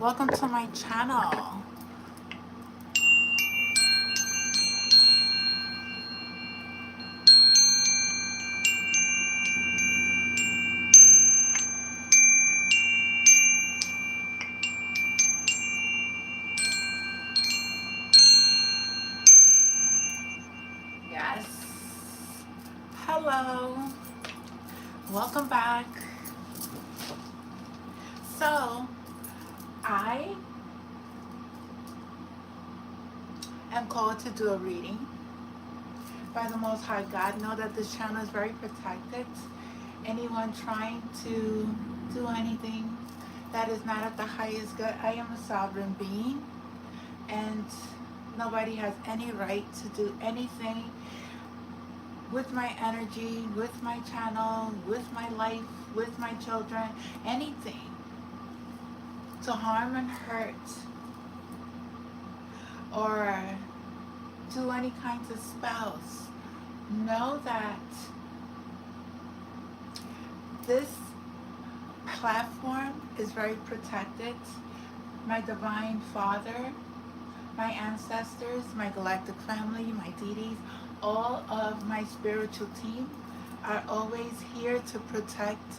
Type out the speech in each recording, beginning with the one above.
Welcome to my channel. Yes. Hello. Welcome back. So, I am called to do a reading by the Most High God. Know that this channel is very protected. Anyone trying to do anything that is not of the highest good, I am a sovereign being, and nobody has any right to do anything with my energy, with my channel, with my life, with my children, anything to harm and hurt or do any kinds of spells. Know that this platform is very protected. My divine father, my ancestors, my galactic family, my deities, all of my spiritual team are always here to protect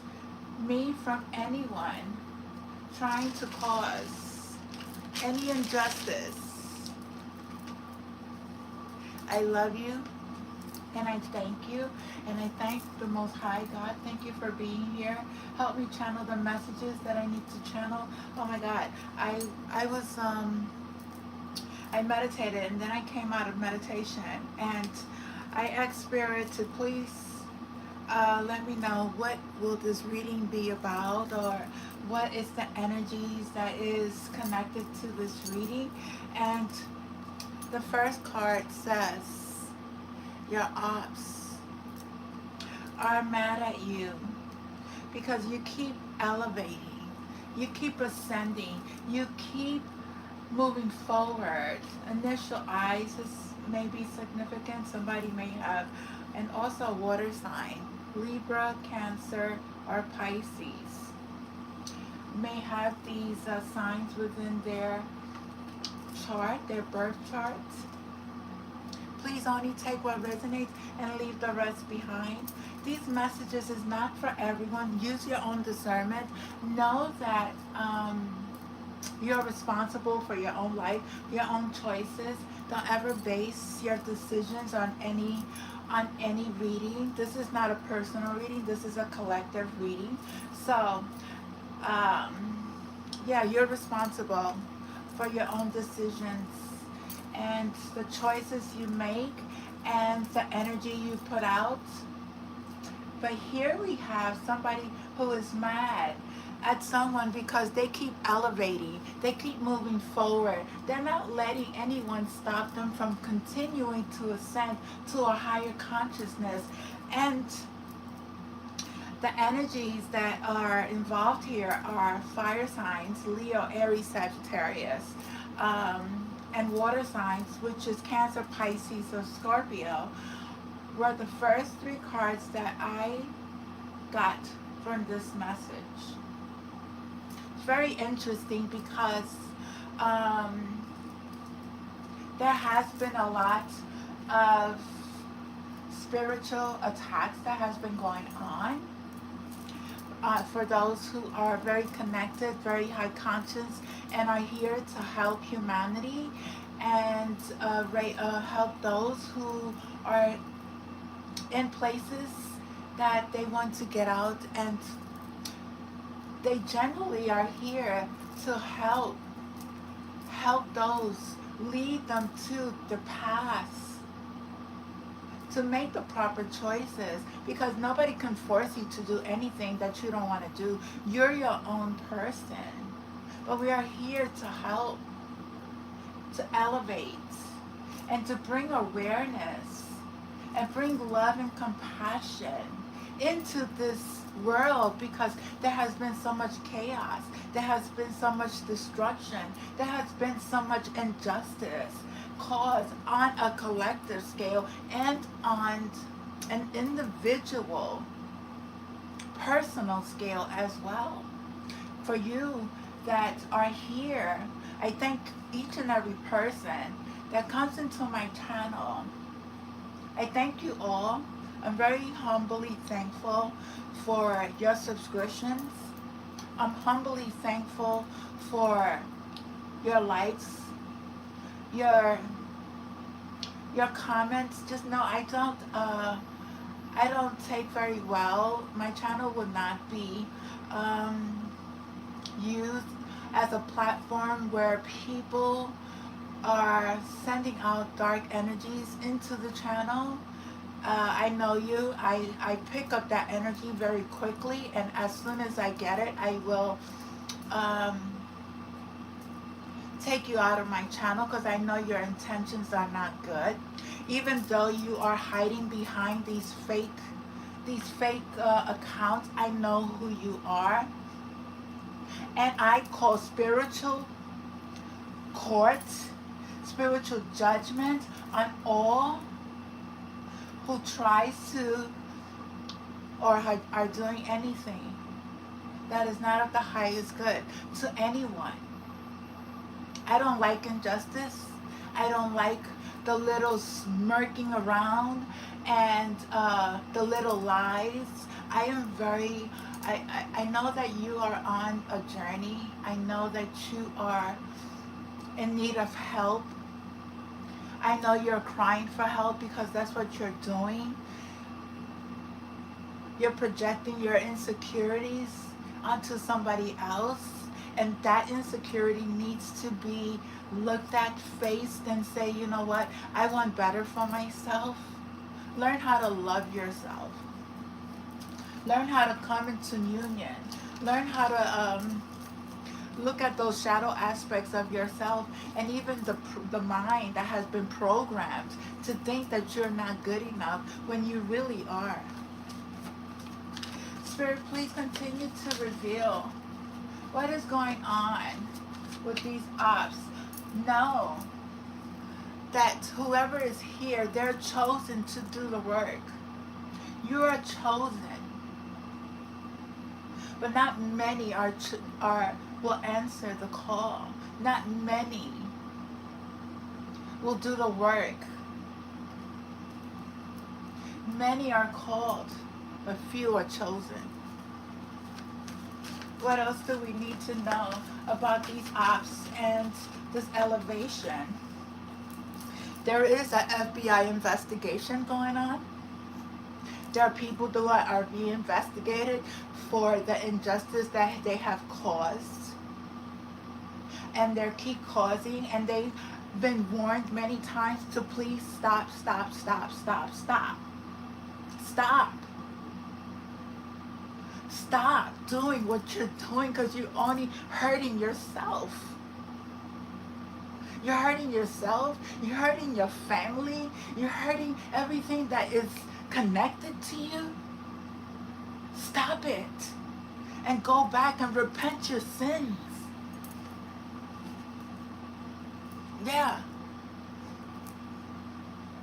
me from anyone trying to cause any injustice. I love you and I thank you, and I thank the Most High God. Thank you for being here. Help me channel the messages that I need to channel. Oh my God, I was I meditated, and then I came out of meditation and I asked Spirit to please let me know what will this reading be about, or what is the energies that is connected to this reading. And the first card says your ops are mad at you because you keep elevating, you keep ascending, you keep moving forward. Initial eyes is maybe significant. Somebody may have, and also water sign, Libra, Cancer, or Pisces, may have these signs within their chart, their birth charts. Please only take what resonates and leave the rest behind. These messages is not for everyone. Use your own discernment. Know that you're responsible for your own life, your own choices. Don't ever base your decisions on any reading. This is not a personal reading. This is a collective reading. So, yeah, you're responsible for your own decisions and the choices you make and the energy you put out. But here we have somebody who is mad at someone because they keep elevating, they keep moving forward. They're not letting anyone stop them from continuing to ascend to a higher consciousness. And the energies that are involved here are fire signs, Leo, Aries, Sagittarius, and water signs, which is Cancer, Pisces, or Scorpio, were the first three cards that I got from this message. It's very interesting because there has been a lot of spiritual attacks that has been going on. For those who are very connected, very high conscious, and are here to help humanity and help those who are in places that they want to get out, and they generally are here to help those, lead them to the path to make the proper choices, because nobody can force you to do anything that you don't want to do. You're your own person. But we are here to help, to elevate, and to bring awareness and bring love and compassion into this world, because there has been so much chaos, there has been so much destruction, there has been so much injustice caused on a collective scale and on an individual personal scale as well. For you that are here. I thank each and every person that comes into my channel. I thank you all. I'm very humbly thankful for your subscriptions. I'm humbly thankful for your likes, your comments. Just know I don't take very well. My channel would not be used as a platform where people are sending out dark energies into the channel. I know you. I pick up that energy very quickly, and as soon as I get it, I will take you out of my channel because I know your intentions are not good. Even though you are hiding behind these fake accounts, I know who you are. And I call spiritual court, spiritual judgment on all who tries to or are doing anything that is not of the highest good to anyone. I don't like injustice. I don't like the little smirking around and the little lies. I know that you are on a journey. I know that you are in need of help. I know you're crying for help because that's what you're doing. You're projecting your insecurities onto somebody else, and that insecurity needs to be looked at, faced, and say, you know what, I want better for myself. Learn how to love yourself. Learn how to come into union. Learn how to look at those shadow aspects of yourself, and even the mind that has been programmed to think that you're not good enough when you really are. Spirit, please continue to reveal what is going on with these ops. Know that whoever is here, they're chosen to do the work. You are chosen, but not many will answer the call. Not many will do the work. Many are called, but few are chosen. What else do we need to know about these ops and this elevation? There is an FBI investigation going on. There are people that are being investigated for the injustice that they have caused. And they keep causing, and they've been warned many times to please stop, stop, stop, stop, stop. Stop. Stop doing what you're doing because you're only hurting yourself. You're hurting yourself. You're hurting your family. You're hurting everything that is connected to you. Stop it. And go back and repent your sins. Yeah.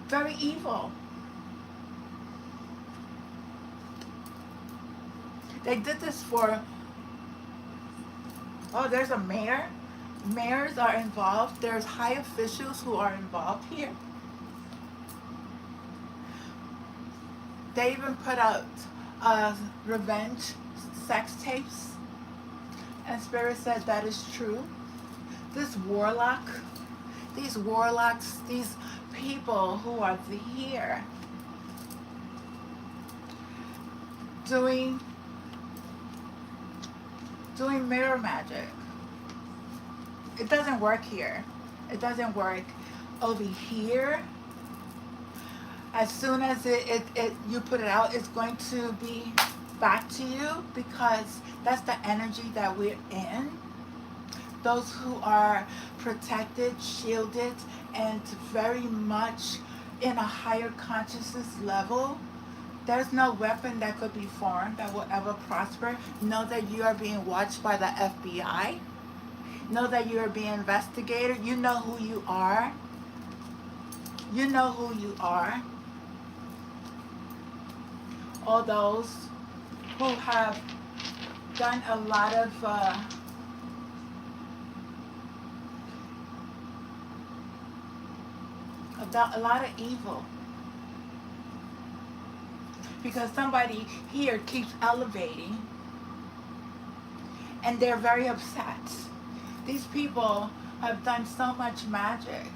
Very evil. They did this for, there's a mayor. Mayors are involved. There's high officials who are involved here. They even put out revenge sex tapes. And Spirit said that is true. These warlocks, these people who are here doing mirror magic. It doesn't work here. It doesn't work over here. As soon as you put it out, it's going to be back to you because that's the energy that we're in. Those who are protected, shielded, and very much in a higher consciousness level, there's no weapon that could be formed that will ever prosper. Know that you are being watched by the FBI. Know that you are being investigated. You know who you are. You know who you are. All those who have done a lot of a lot of evil. Because somebody here keeps elevating and they're very upset. These people have done so much magic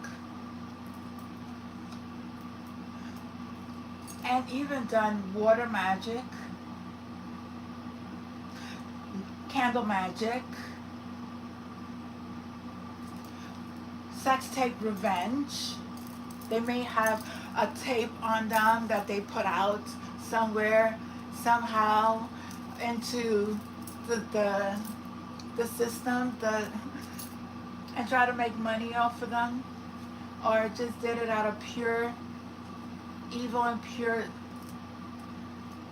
and even done water magic, candle magic, sex tape revenge. They may have a tape on them that they put out somewhere, somehow, into the system, and try to make money off of them, or just did it out of pure evil and pure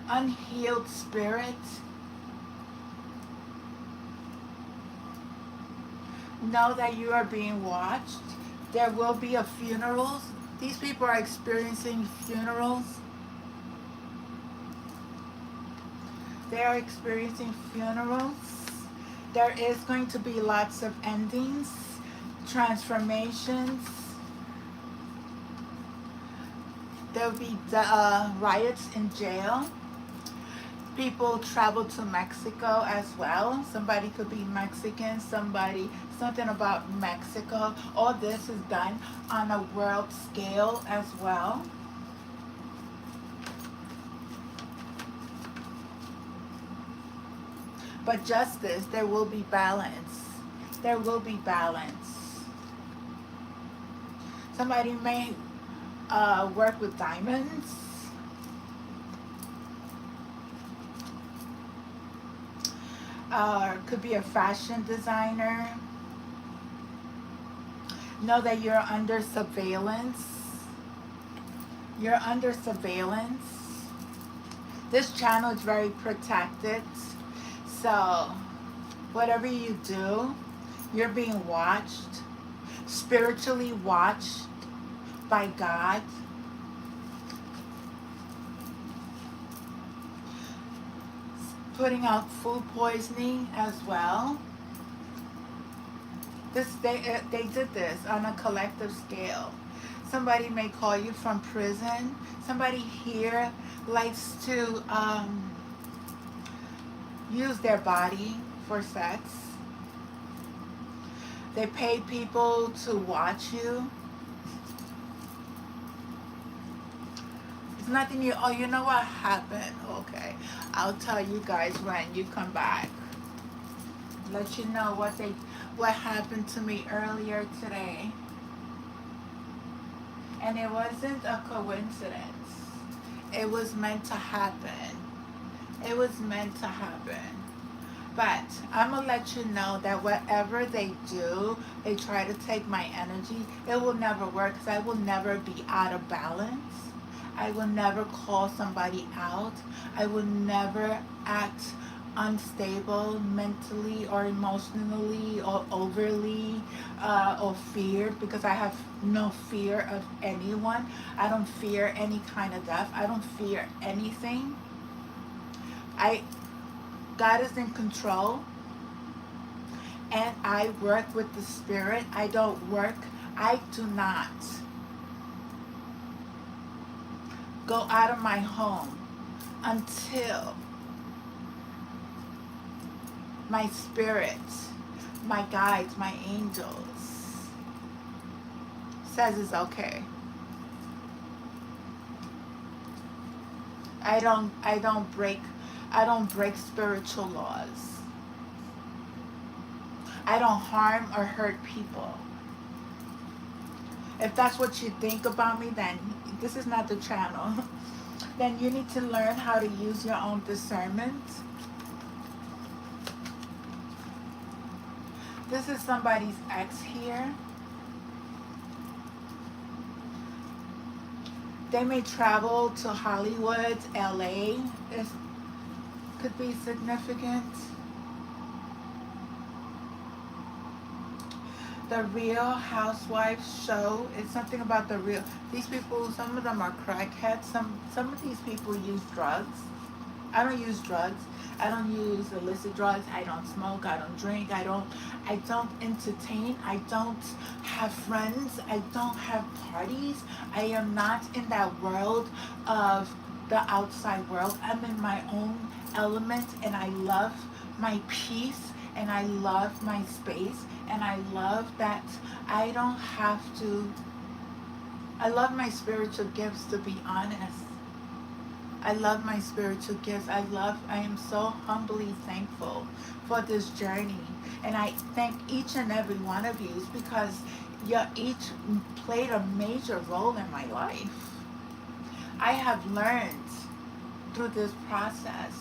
unhealed spirit. Know that you are being watched. There will be a funerals. These people are experiencing funerals. They are experiencing funerals. There is going to be lots of endings, transformations. There will be riots in jail. People travel to Mexico as well. Somebody could be Mexican, something about Mexico. All this is done on a world scale as well. But justice, there will be balance. There will be balance. Somebody may work with diamonds. Could be a fashion designer. Know that you're under surveillance. You're under surveillance. This channel is very protected. So, whatever you do, you're being watched, spiritually watched by God. Putting out food poisoning as well. They did this on a collective scale. Somebody may call you from prison. Somebody here likes to use their body for sex. They pay people to watch you. It's nothing you, oh, you know what happened? Okay, I'll tell you guys when you come back. Let you know what happened to me earlier today. And it wasn't a coincidence. It was meant to happen. It was meant to happen. But I'm going to let you know that whatever they do, they try to take my energy, it will never work because I will never be out of balance. I will never call somebody out. I will never act unstable mentally or emotionally or overly or feared, because I have no fear of anyone. I don't fear any kind of death. I don't fear anything. God is in control, and I work with the spirit. I do not go out of my home until my spirit, my guides, my angels says it's okay. I don't break spiritual laws. I don't harm or hurt people. If that's what you think about me, then this is not the channel. Then you need to learn how to use your own discernment. This is somebody's ex here. They may travel to Hollywood, LA. It could be significant. The Real Housewives show is something about the real. These people, some of them are crackheads. Some of these people use drugs. I don't use drugs. I don't use illicit drugs. I don't smoke. I don't drink. I don't entertain. I don't have friends. I don't have parties. I am not in that world of the outside world. I'm in my own element, and I love my peace, and I love my space, and I love that I don't have to. I love my spiritual gifts, to be honest. I love my spiritual gifts. I am so humbly thankful for this journey. And I thank each and every one of you because you each played a major role in my life. I have learned through this process.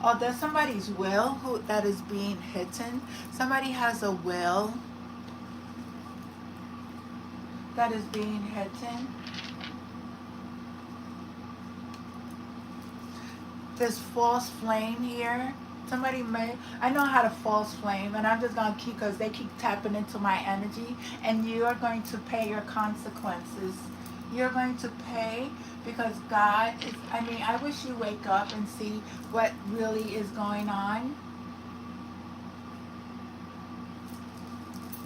Oh, there's somebody's will that is being hidden. Somebody has a will that is being hidden. This false flame here. Somebody may, I know how to false flame, and I'm just going to keep, because they keep tapping into my energy, and you are going to pay your consequences. You're going to pay because God is, I mean, I wish you wake up and see what really is going on.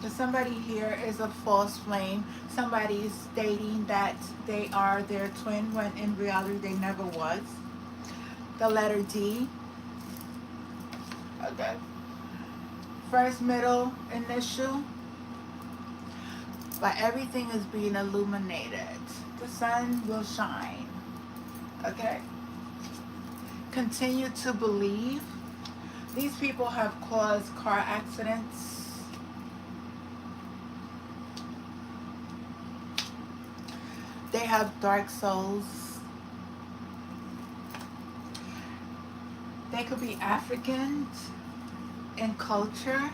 But somebody here is a false flame. Somebody is stating that they are their twin when in reality they never was. The letter D. Okay. First, middle, initial. But everything is being illuminated. The sun will shine. Okay. Continue to believe. These people have caused car accidents. They have dark souls. They could be Africans in culture.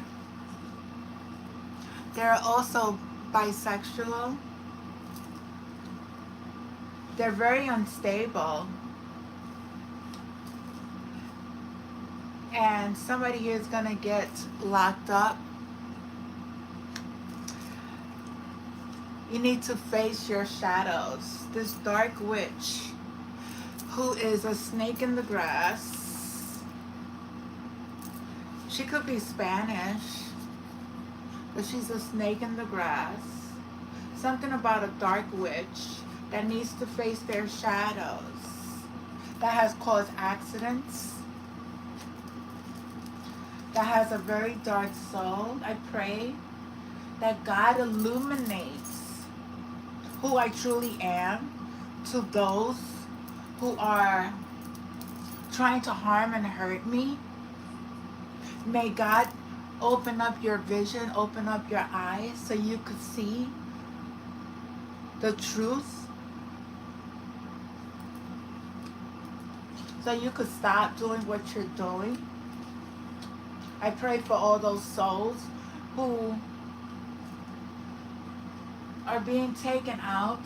They're also bisexual. They're very unstable. And somebody here is going to get locked up. You need to face your shadows. This dark witch who is a snake in the grass. She could be Spanish, but she's a snake in the grass. Something about a dark witch that needs to face their shadows, that has caused accidents, that has a very dark soul. I pray that God illuminates who I truly am to those who are trying to harm and hurt me. May God open up your vision, open up your eyes so you could see the truth, so you could stop doing what you're doing. I pray for all those souls who are being taken out.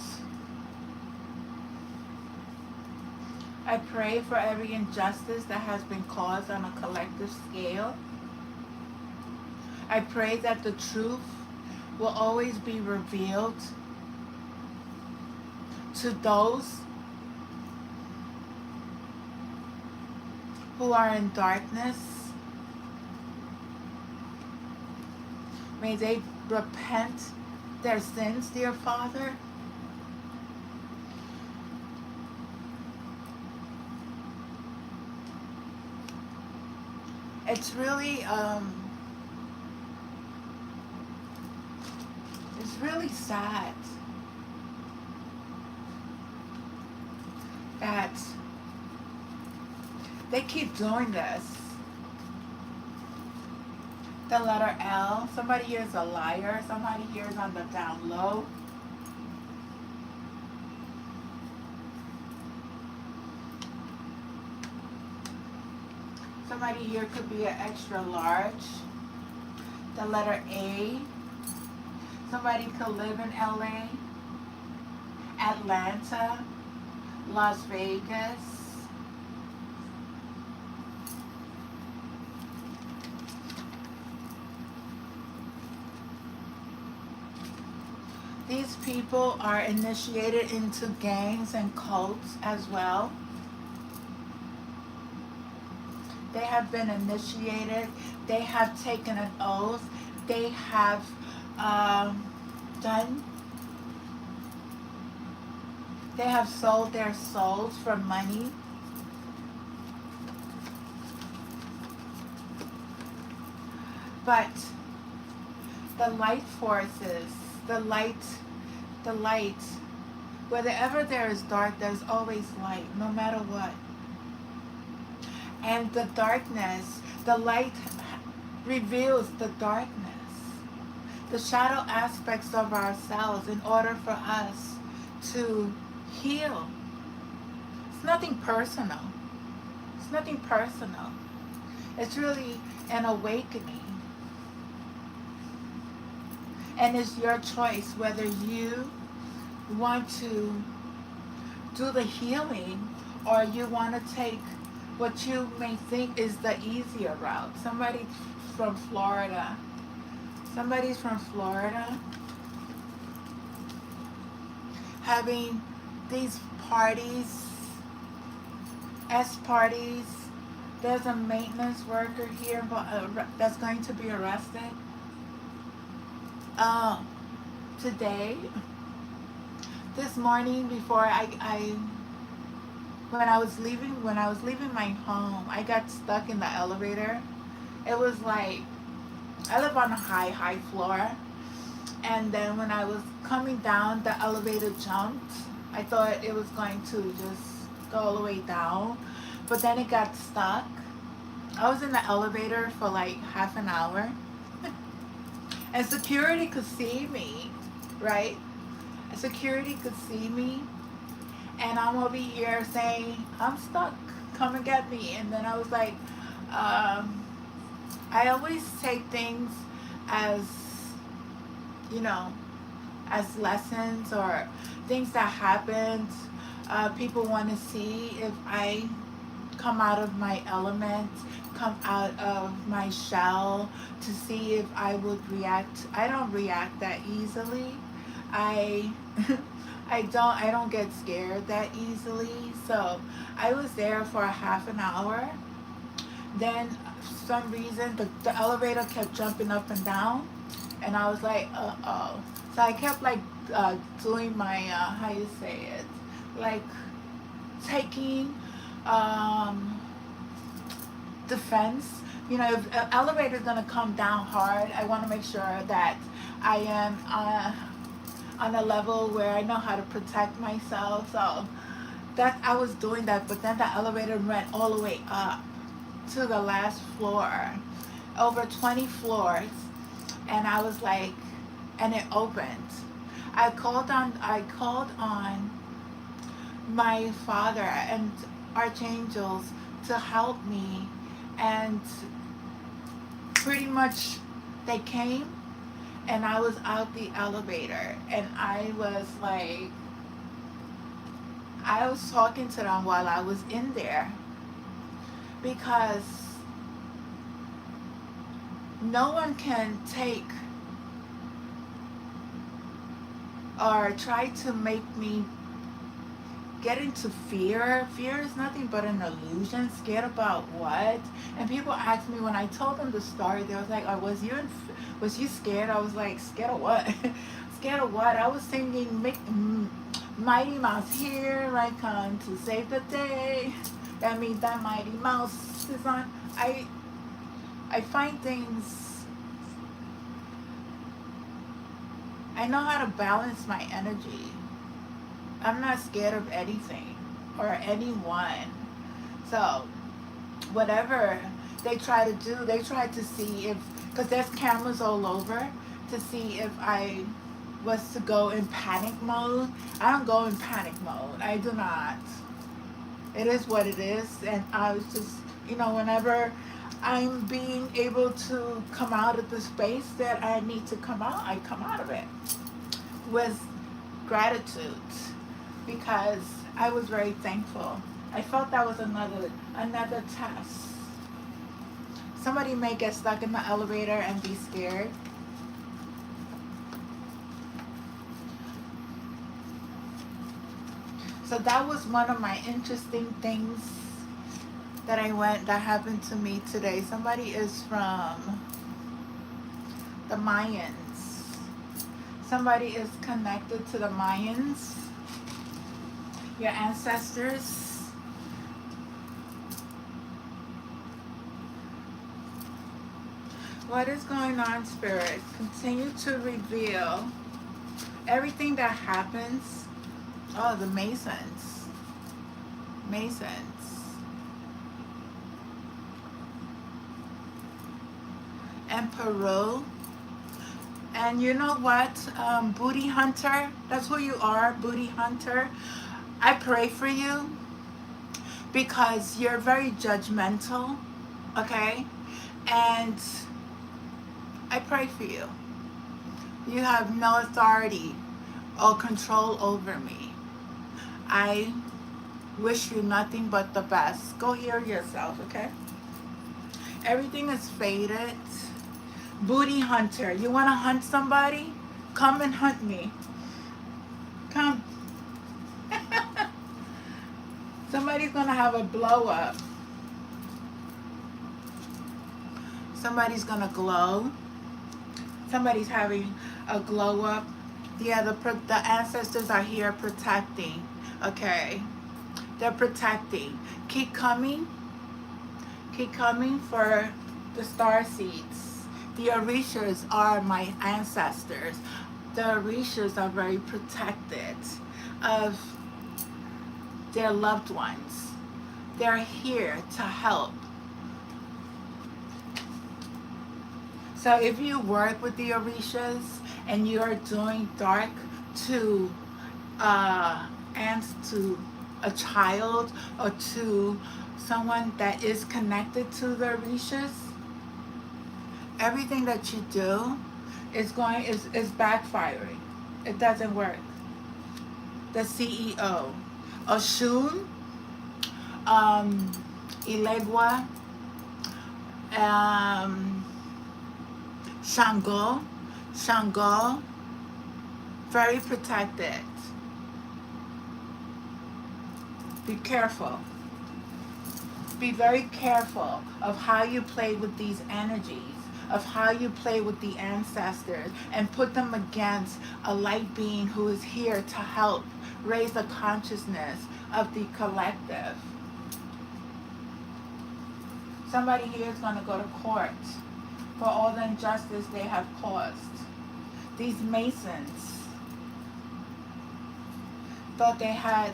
I pray for every injustice that has been caused on a collective scale. I pray that the truth will always be revealed to those who are in darkness. May they repent their sins, dear Father. It's really sad that they keep doing this. The letter L. Somebody here is a liar. Somebody here is on the down low. Somebody here could be an extra large. The letter A. Somebody could live in LA, Atlanta, Las Vegas. These people are initiated into gangs and cults as well. They have been initiated. They have taken an oath. They have done, they have sold their souls for money. But the light forces, the light, wherever there is dark, there's always light, no matter what. And the darkness, the light reveals the darkness, the shadow aspects of ourselves in order for us to heal. It's nothing personal. It's nothing personal. It's really an awakening. And it's your choice whether you want to do the healing or you want to take what you may think is the easier route. Somebody's from Florida. Somebody's from Florida having these parties, parties. There's a maintenance worker here that's going to be arrested. Today, this morning, before when I was leaving my home, I got stuck in the elevator. It was like, I live on a high floor, and then when I was coming down, the elevator jumped. I thought it was going to just go all the way down, but then it got stuck. I was in the elevator for like half an hour. And security could see me, right? Security could see me. And I'm over here saying, I'm stuck, come and get me. And then I was like, I always take things as, as lessons or things that happened. People want to see if I come out of my element, come out of my shell, to see if I would react. I don't react that easily. I don't get scared that easily. So I was there for a half an hour. Then for some reason the elevator kept jumping up and down, and I was like, uh-oh. So I kept like doing my how you say it, like taking defense. If an elevator is going to come down hard, I want to make sure that I am on a level where I know how to protect myself. So I was doing that, but then the elevator went all the way up to the last floor, over 20 floors, and I was like, and it opened. I called on my Father and archangels to help me, and pretty much they came, and I was out the elevator, and I was talking to them while I was in there, because no one can take or try to make me get into fear. Fear is nothing but an illusion. Scared about what? And people asked me, when I told them the story, they was like, oh, was you scared? I was like, scared of what? Scared of what? I was singing Mighty Mouse, here I come to save the day. That means that Mighty Mouse is on. I find things, I know how to balance my energy. I'm not scared of anything or anyone. So whatever they try to do, they try to see if, because there's cameras all over, to see if I was to go in panic mode. I don't go in panic mode. I do not. It is what it is. And I was just, whenever I'm being able to come out of the space that I need to come out, I come out of it with gratitude, because I was very thankful. I felt that was another test. Somebody may get stuck in the elevator and be scared. So that was one of my interesting things that happened to me today. Somebody is from the Mayans. Somebody is connected to the Mayans. Your ancestors. What is going on, Spirit? Continue to reveal everything that happens. Oh, the Masons. Masons. And Peru. And you know what? Booty Hunter. That's who you are, Booty Hunter. I pray for you because you're very judgmental. Okay? And I pray for you. You have no authority or control over me. I wish you nothing but the best. Go heal yourself, okay? Everything is faded. Booty Hunter. You want to hunt somebody? Come and hunt me. Come. Somebody's going to have a blow up. Somebody's going to glow. Somebody's having a glow up. Yeah, the ancestors are here protecting. Okay. They're protecting. Keep coming. Keep coming for the star seeds. The Orishas are my ancestors. The Orishas are very protected of their loved ones. They're here to help. So if you work with the Orishas and you are doing dark to a child or to someone that is connected to the Orishas, everything that you do is backfiring. It doesn't work. The CEO, Oshun, Ilegua, Shango, very protected. Be careful. Be very careful of how you play with these energies, of how you play with the ancestors, and put them against a light being who is here to help raise the consciousness of the collective. Somebody here is going to go to court for all the injustice they have caused. These Masons thought they had,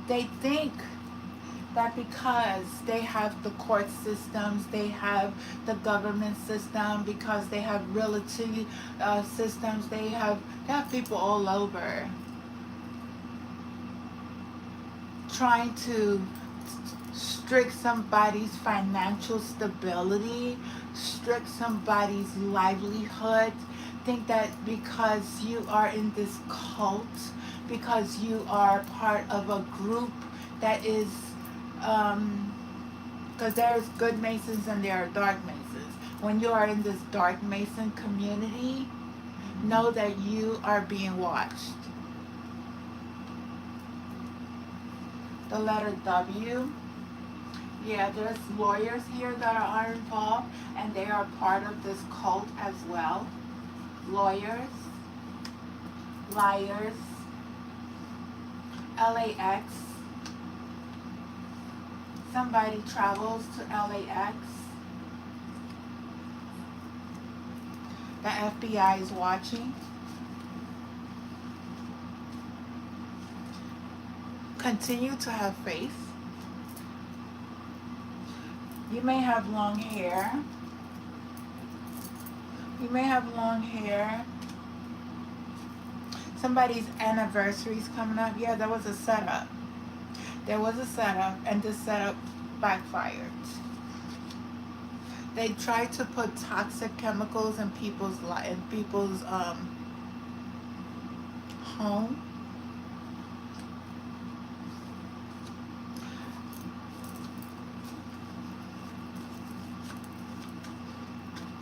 they think that because they have the court systems, they have the government system, because they have realty systems, they have people all over trying to strict somebody's financial stability, strict somebody's livelihood. Think that because you are in this cult, because you are part of a group that is, because there's good Masons and there are dark Masons. When you are in this dark Mason community, know that you are being watched. The letter W. Yeah, there's lawyers here that are involved, and they are part of this cult as well. Lawyers, liars, LAX. Somebody travels to LAX. The FBI is watching. Continue to have faith. You may have long hair. You may have long hair. Somebody's anniversary is coming up. Yeah, there was a setup. There was a setup, and this setup backfired. They tried to put toxic chemicals in people's home.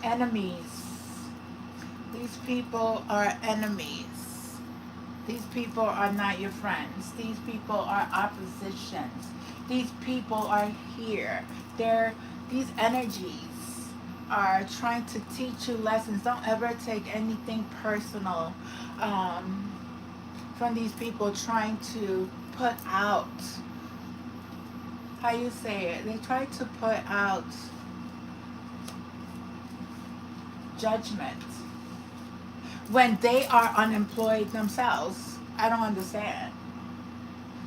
Enemies. These people are enemies. These people are not your friends. These people are oppositions. These people are here. These energies are trying to teach you lessons. Don't ever take anything personal from these people trying to put out, how you say it, they try to put out judgment when they are unemployed themselves. I don't understand.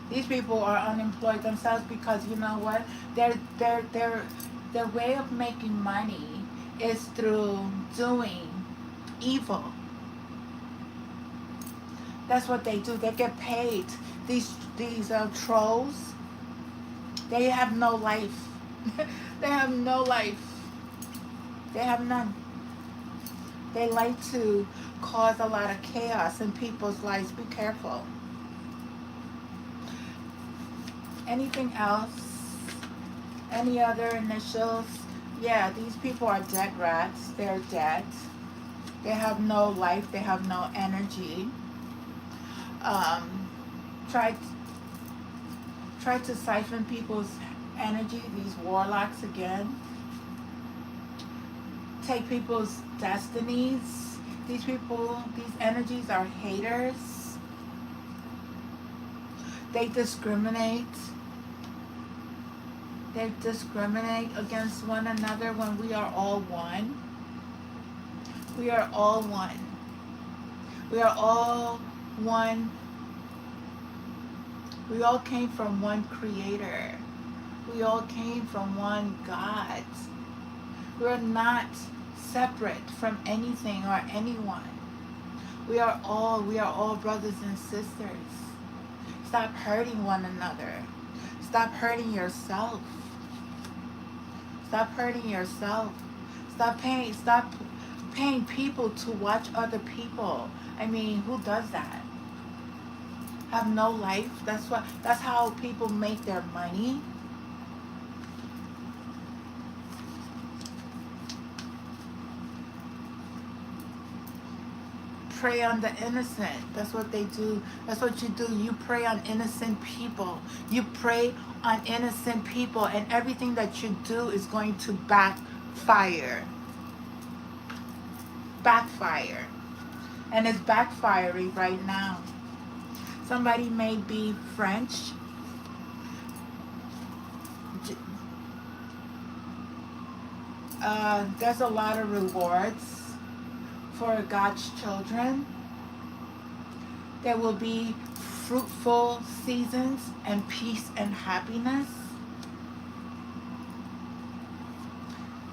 These people are unemployed themselves because you know what? Their way of making money is through doing evil. That's what they do. They get paid. These trolls, they have no life. They have no life. They have none. They like to cause a lot of chaos in people's lives. Be careful. Anything else? Any other initials? Yeah, these people are dead rats. They're dead. They have no life. They have no energy. Try to siphon people's energy. These warlocks again. Take people's destinies. These energies are haters. They discriminate. They discriminate against one another when we are all one. We are all one. We are all one. We all came from one creator. We all came from one God. We're not separate from anything or anyone. We are all brothers and sisters. Stop hurting one another. Stop hurting yourself. Stop hurting yourself. Stop paying people to watch other people. I mean, who does that? Have no life. That's how people make their money. Prey on the innocent. That's what they do. That's what you do. You prey on innocent people. You prey on innocent people, and everything that you do is going to backfire. Backfire. And it's backfiring right now. Somebody may be French. There's a lot of rewards for God's children. There will be fruitful seasons and peace and happiness.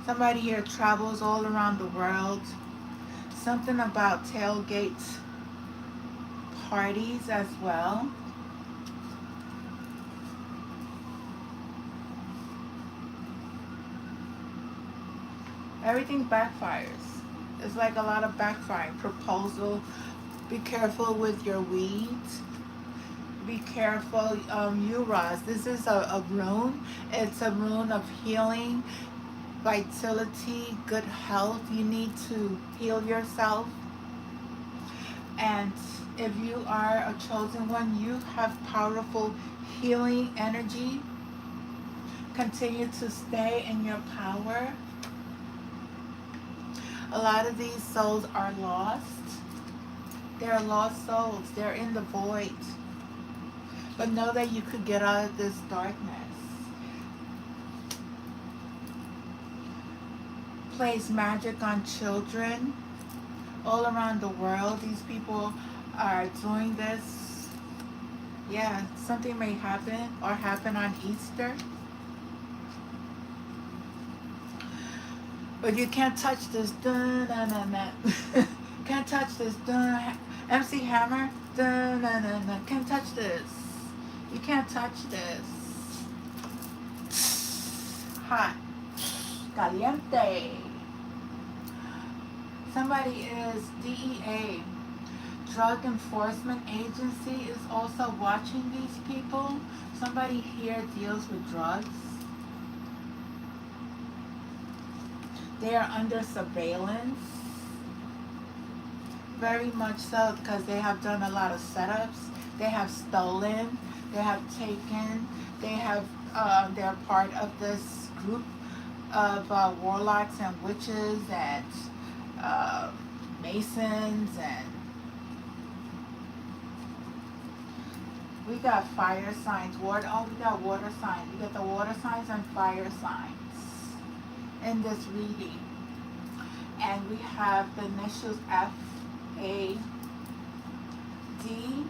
Somebody here travels all around the world. Something about tailgate parties as well. Everything backfires. It's like a lot of backfiring. Proposal. Be careful with your weeds. Be careful. Uras. This is a rune. It's a rune of healing, vitality, good health. You need to heal yourself. And if you are a chosen one, you have powerful healing energy. Continue to stay in your power. A lot of these souls are lost. They're lost souls. They're in the void. But know that you could get out of this darkness. Plays magic on children all around the world. These people are doing this. Yeah, something may happen or happen on Easter. But you can't touch this. Dun, dun, dun, dun. Can't touch this. Dun. MC Hammer. Dun, dun, dun, dun. Can't touch this. You can't touch this. Hot. Caliente. Somebody is DEA. Drug Enforcement Agency is also watching these people. Somebody here deals with drugs. They are under surveillance. Very much so, because they have done a lot of setups. They have stolen. They have taken. They have. They're part of this group of warlocks and witches and uh, masons, and we got fire signs. Water. Oh, we got water signs. We got the water signs and fire signs in this reading, and we have the initials F, A, D.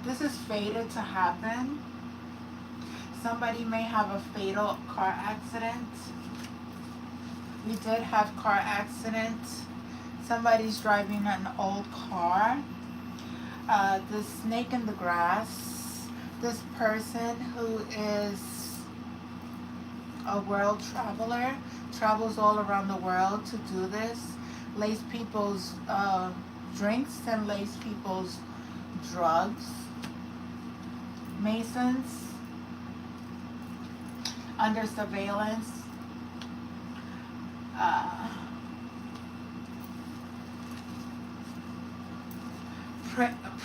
This is fated to happen. Somebody may have a fatal car accident. We did have car accident. Somebody's driving an old car. The snake in the grass. This person who is a world traveler, travels all around the world to do this, lays people's drinks and lays people's drugs. Masons, under surveillance.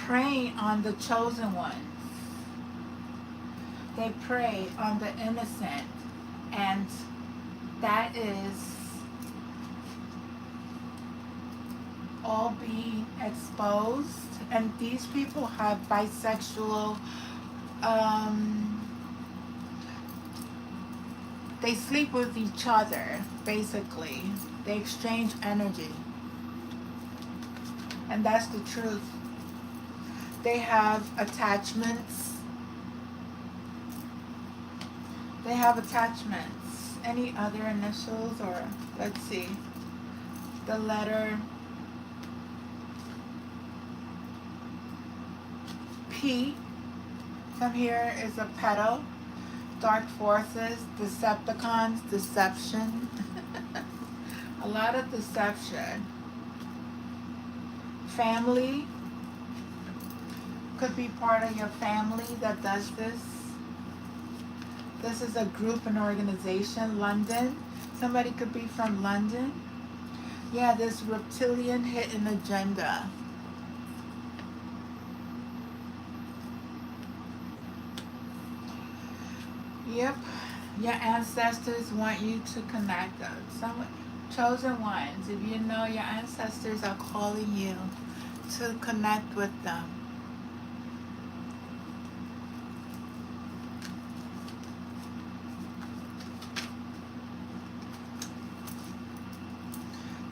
Prey on the chosen ones. They prey on the innocent, and that is all being exposed. And these people have bisexual, they sleep with each other, basically. They exchange energy. And that's the truth. They have attachments. They have attachments. Any other initials, or let's see. The letter P. From here is a petal. Dark forces, Decepticons, deception. A lot of deception. Family. Could be part of your family that does this. This is a group, an organization. London. Somebody could be from London. Yeah, this reptilian hidden agenda. Yep, your ancestors want you to connect them. Some chosen ones, if you know your ancestors are calling you to connect with them.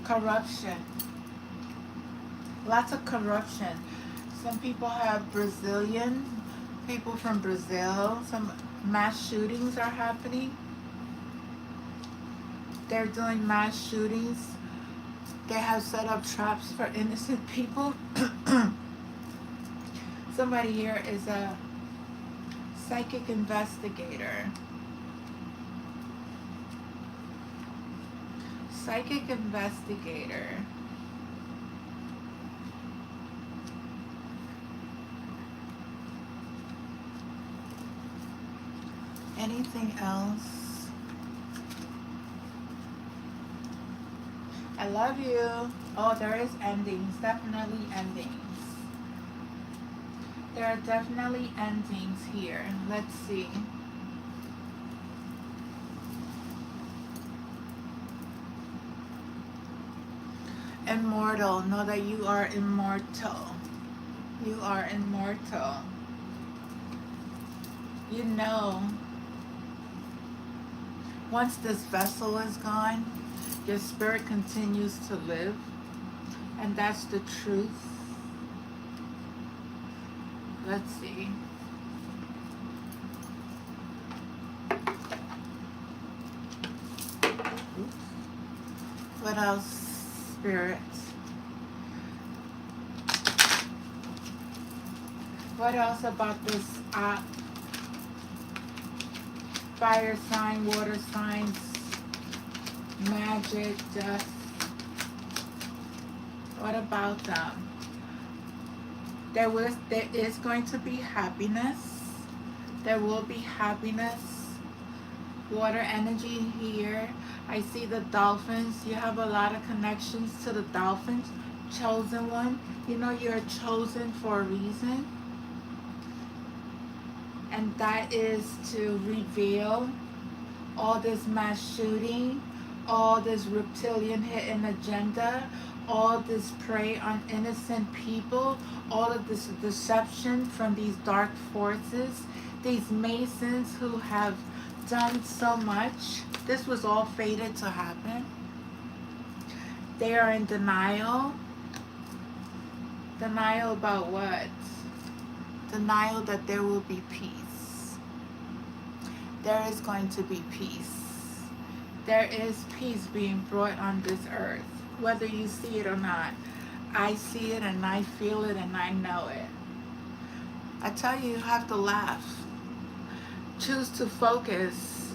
Corruption. Lots of corruption. Some people have Brazilian, people from Brazil. Some mass shootings are happening. They're doing mass shootings. They have set up traps for innocent people. Somebody here is a psychic investigator. Psychic investigator. Anything else? I love you. Oh, there is endings. Definitely endings. There are definitely endings here. Let's see. Immortal. Know that you are immortal. You are immortal. You know, once this vessel is gone, your spirit continues to live. And that's the truth. Let's see. Oops. What else, Spirit? What else about this fire sign, water signs, magic, death? What about them? There is going to be happiness. There will be happiness. Water energy here. I see the dolphins. You have a lot of connections to the dolphins. chosen one. You know you're chosen for a reason, and that is to reveal all this mass shooting, all this reptilian hidden agenda, all this prey on innocent people, all of this deception from these dark forces, these masons who have done so much. This was all fated to happen. They are in denial. Denial about what? Denial that there will be peace. There is going to be peace. There is peace being brought on this earth, whether you see it or not. I see it and I feel it and I know it. I tell you, you have to laugh. Choose to focus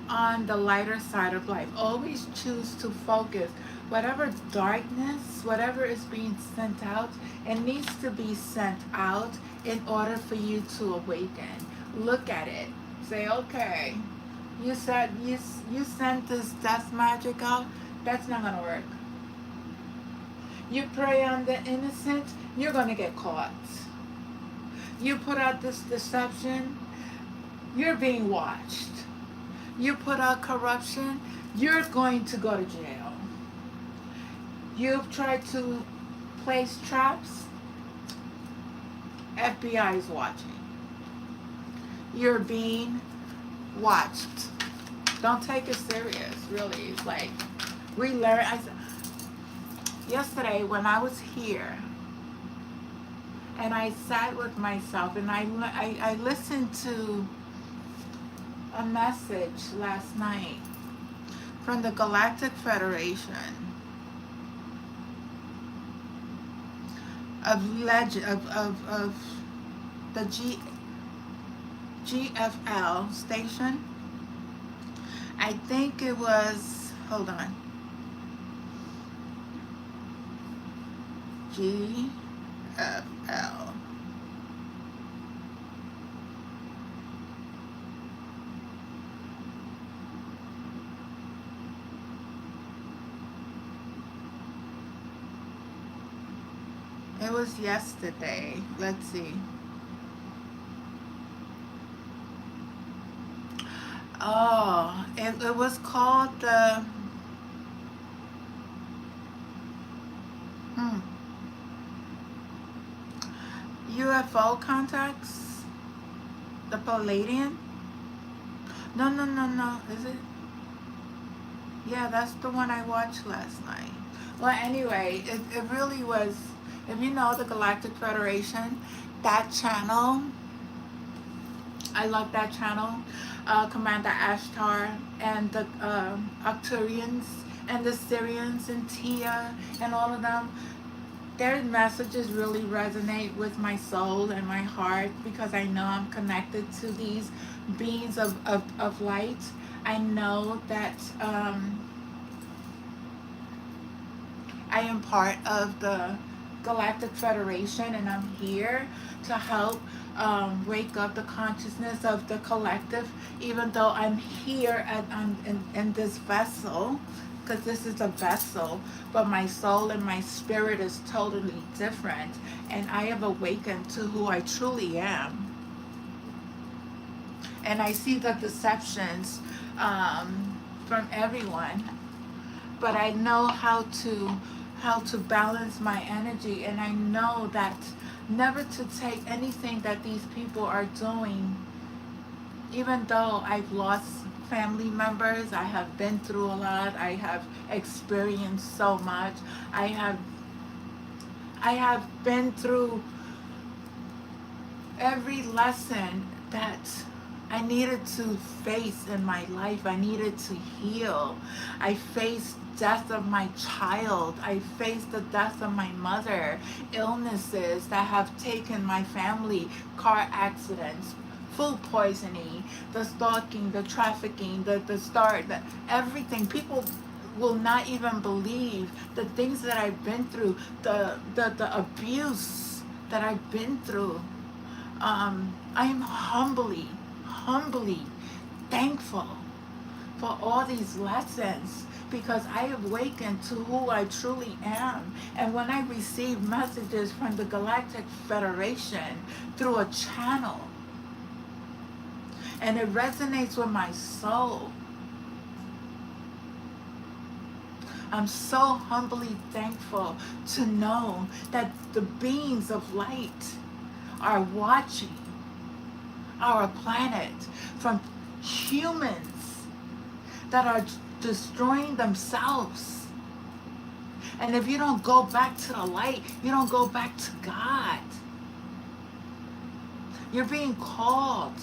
on the lighter side of life. Always choose to focus. Whatever darkness, whatever is being sent out, it needs to be sent out in order for you to awaken. Look at it. Say, okay, you said you sent this death magic out. That's not gonna work. You prey on the innocent, you're gonna get caught. You put out this deception, you're being watched. You put out corruption, you're going to go to jail. You've tried to place traps, FBI is watching. You're being watched. Don't take it serious, really. It's like, we learn. Yesterday when I was here, and I sat with myself, and I listened to a message last night from the Galactic Federation of the GFL station. I think it was, hold on, GFL. It was yesterday. Let's see. Oh, it was called the UFO contacts. The Palladian. No. Is it? Yeah, that's the one I watched last night. Well, anyway, it really was. If you know the Galactic Federation, that channel, I love that channel. Commander Ashtar and the Arcturians and the Syrians and Tia and all of them, their messages really resonate with my soul and my heart because I know I'm connected to these beings of light. I know that I am part of the Galactic Federation, and I'm here to help wake up the consciousness of the collective, even though I'm here in this vessel, because this is a vessel, but my soul and my spirit is totally different, and I have awakened to who I truly am. And I see the deceptions from everyone, but I know how to balance my energy, and I know that never to take anything that these people are doing, even though I've lost family members, I have been through a lot, I have experienced so much, I have been through every lesson that I needed to face in my life. I needed to heal. I faced death of my child. I faced the death of my mother, illnesses that have taken my family, car accidents, food poisoning, the stalking, the trafficking, everything. People will not even believe the things that I've been through, the abuse that I've been through. I am humbly thankful for all these lessons, because I awakened to who I truly am. And when I receive messages from the Galactic Federation through a channel, and it resonates with my soul, I'm so humbly thankful to know that the beings of light are watching our planet from humans that are destroying themselves. And if you don't go back to the light, you don't go back to God. You're being called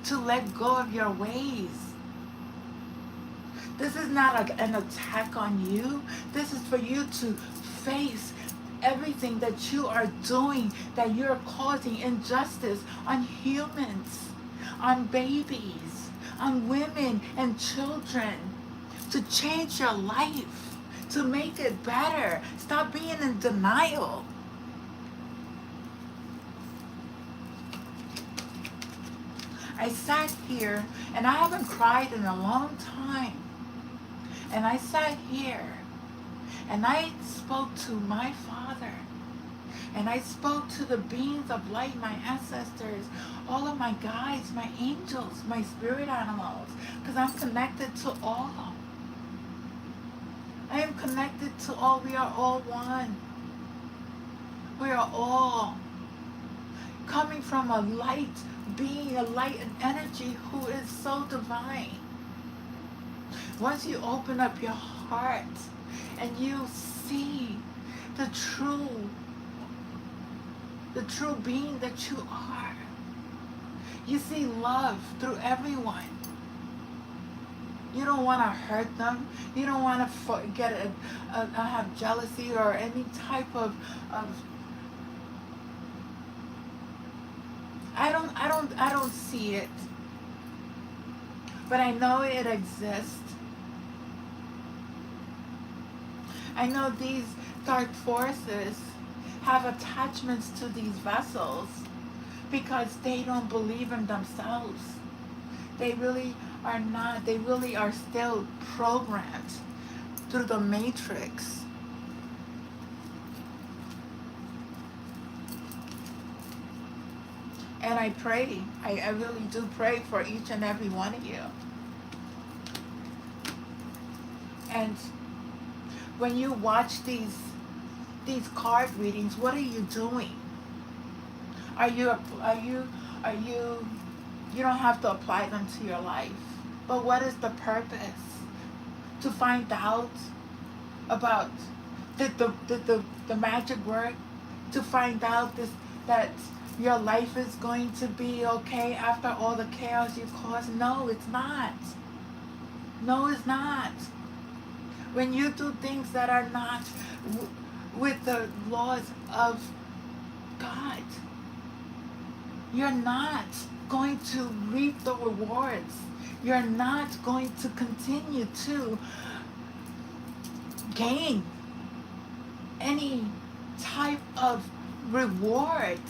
to let go of your ways. This is not an attack on you. This is for you to face everything that you are doing, that you're causing injustice on humans, on babies, on women and children, to change your life, to make it better. Stop being in denial. I sat here, and I haven't cried in a long time. And I sat here, and I spoke to my Father, and I spoke to the beings of light, my ancestors, all of my guides, my angels, my spirit animals, because I'm connected to all. I am connected to all. We are all one. We are all coming from a light being, a light and energy who is so divine. Once you open up your heart and you see the true being that you are, you see love through everyone. You don't want to hurt them. You don't want to have jealousy or any type of I don't see it, but I know it exists. I know these dark forces have attachments to these vessels because they don't believe in themselves. They really are not. They really are still programmed through the matrix. And I pray, I really do pray for each and every one of you. And when you watch these card readings, what are you doing? You don't have to apply them to your life. But what is the purpose? To find out about did the magic work? To find out that your life is going to be okay after all the chaos you caused? No, it's not. No, it's not. When you do things that are not with the laws of God, you're not going to reap the rewards. You're not going to continue to gain any type of reward,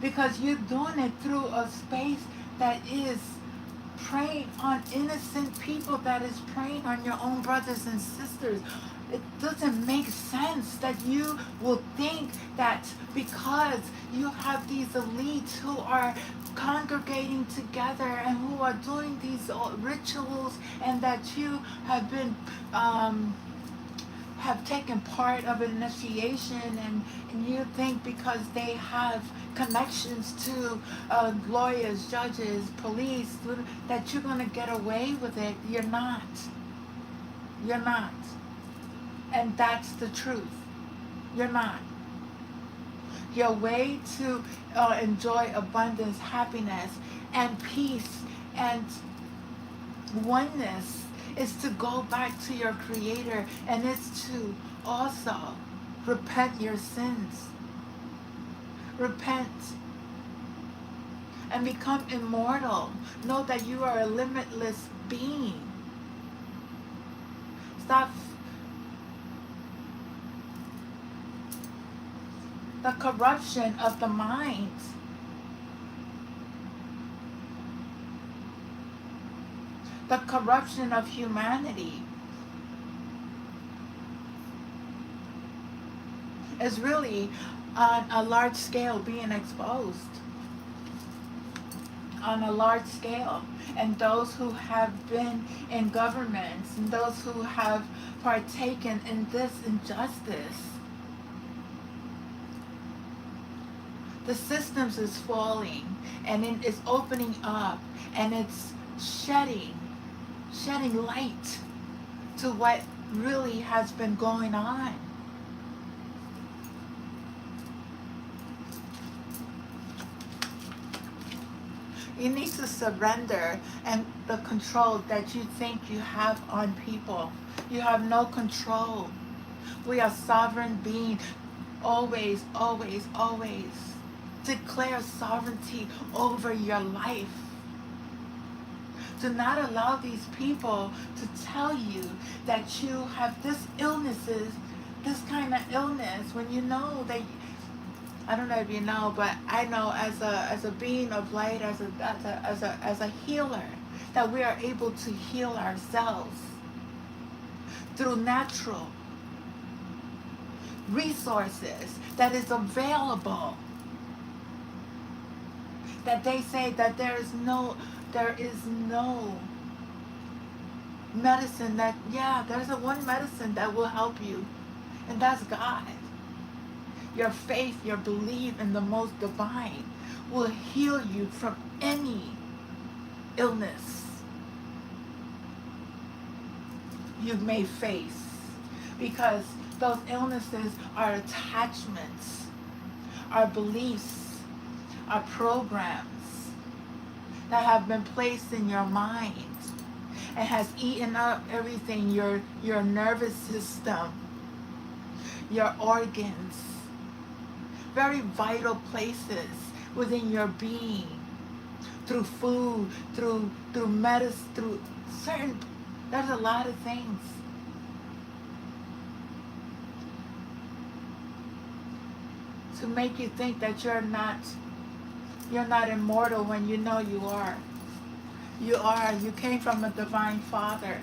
because you're doing it through a space that is preying on innocent people, that is preying on your own brothers and sisters. It doesn't make sense that you will think that because you have these elites who are congregating together and who are doing these rituals, and that you have been have taken part of initiation, and you think because they have connections to lawyers, judges, police, that you're going to get away with it. You're not. You're not. And that's the truth. You're not. Your way to enjoy abundance, happiness, and peace, and oneness is to go back to your Creator, and it's to also repent your sins. Repent and become immortal. Know that you are a limitless being. Stop the corruption of the mind. The corruption of humanity is really on a large scale being exposed. On a large scale. And those who have been in governments and those who have partaken in this injustice, the systems is falling, and it is opening up, and it's shedding light to what really has been going on. You need to surrender and the control that you think you have on people. You have no control. We are sovereign beings. Always, always, always declare sovereignty over your life. Do not allow these people to tell you that you have this kind of illness, when you know that, I don't know if you know, but I know as a being of light, as a healer, that we are able to heal ourselves through natural resources that is available. That they say that there is no medicine that, yeah, there's one medicine that will help you, and that's God. Your faith, your belief in the most divine will heal you from any illness you may face, because those illnesses are attachments, are beliefs, are programs that have been placed in your mind and has eaten up everything, your nervous system, your organs, very vital places within your being, through food, through medicine, through certain, there's a lot of things. To make you think that you're not immortal when you know you are. You are. You came from a divine Father.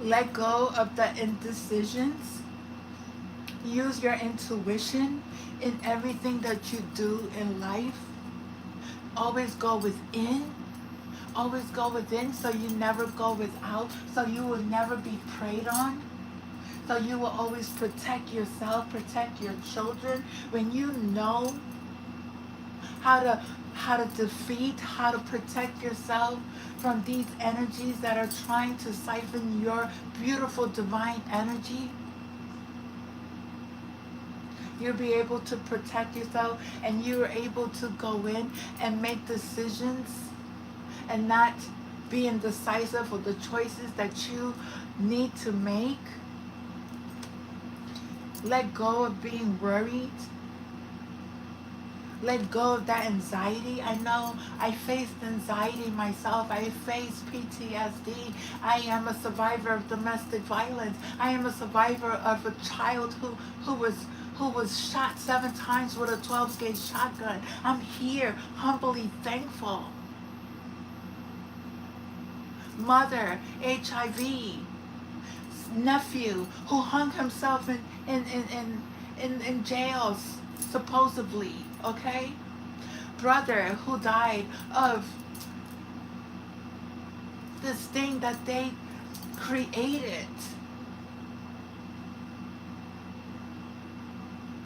Let go of the indecisions. Use your intuition in everything that you do in life. Always go within. Always go within, so you never go without. So you will never be preyed on. So you will always protect yourself, protect your children. When you know how to defeat, how to protect yourself from these energies that are trying to siphon your beautiful divine energy, you'll be able to protect yourself, and you're able to go in and make decisions and not be indecisive for the choices that you need to make. Let go of being worried. Let go of that anxiety. I know I faced anxiety myself. I faced PTSD. I am a survivor of domestic violence. I am a survivor of a child who was shot 7 times with a 12-gauge shotgun. I'm here humbly thankful. Mother, HIV. Nephew who hung himself in jails, supposedly, okay? Brother who died of this thing that they created,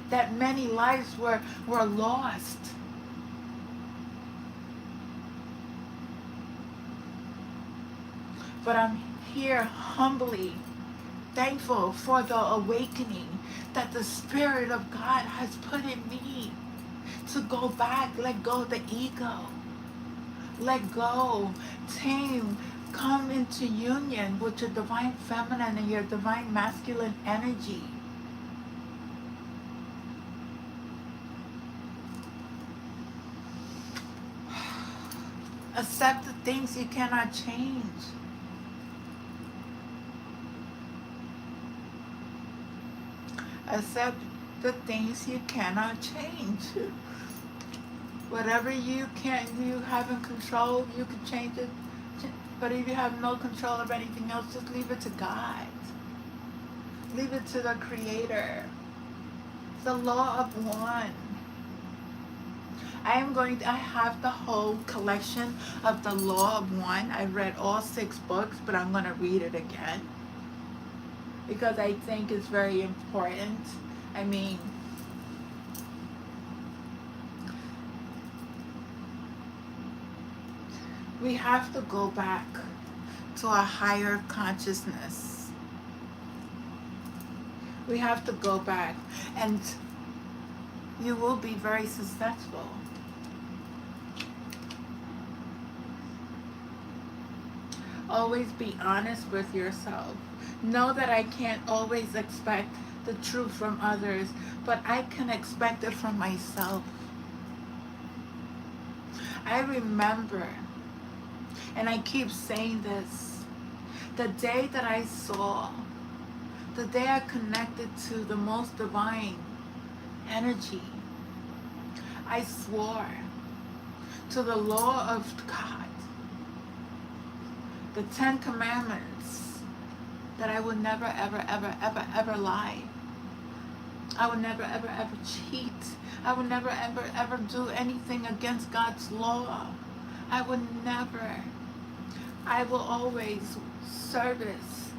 that many lives were lost. But I'm here humbly thankful for the awakening that the Spirit of God has put in me to go back, let go of the ego, let go, tame, come into union with your divine feminine and your divine masculine energy. Accept the things you cannot change. Accept the things you cannot change. Whatever you have in control, you can change it. But if you have no control of anything else, just leave it to God. Leave it to the Creator. It's the law of one. I have the whole collection of the law of one. I read all 6 books, but I'm going to read it again because I think it's very important. I mean, we have to go back to a higher consciousness. We have to go back, and you will be very successful. Always be honest with yourself. Know that I can't always expect the truth from others, but I can expect it from myself. I remember, and I keep saying this, the day that I saw, the day I connected to the most divine energy, I swore to the law of God, the 10 Commandments, that I would never, ever, ever, ever, ever lie. I would never, ever, ever cheat. I would never, ever, ever do anything against God's law. I would never. I will always service.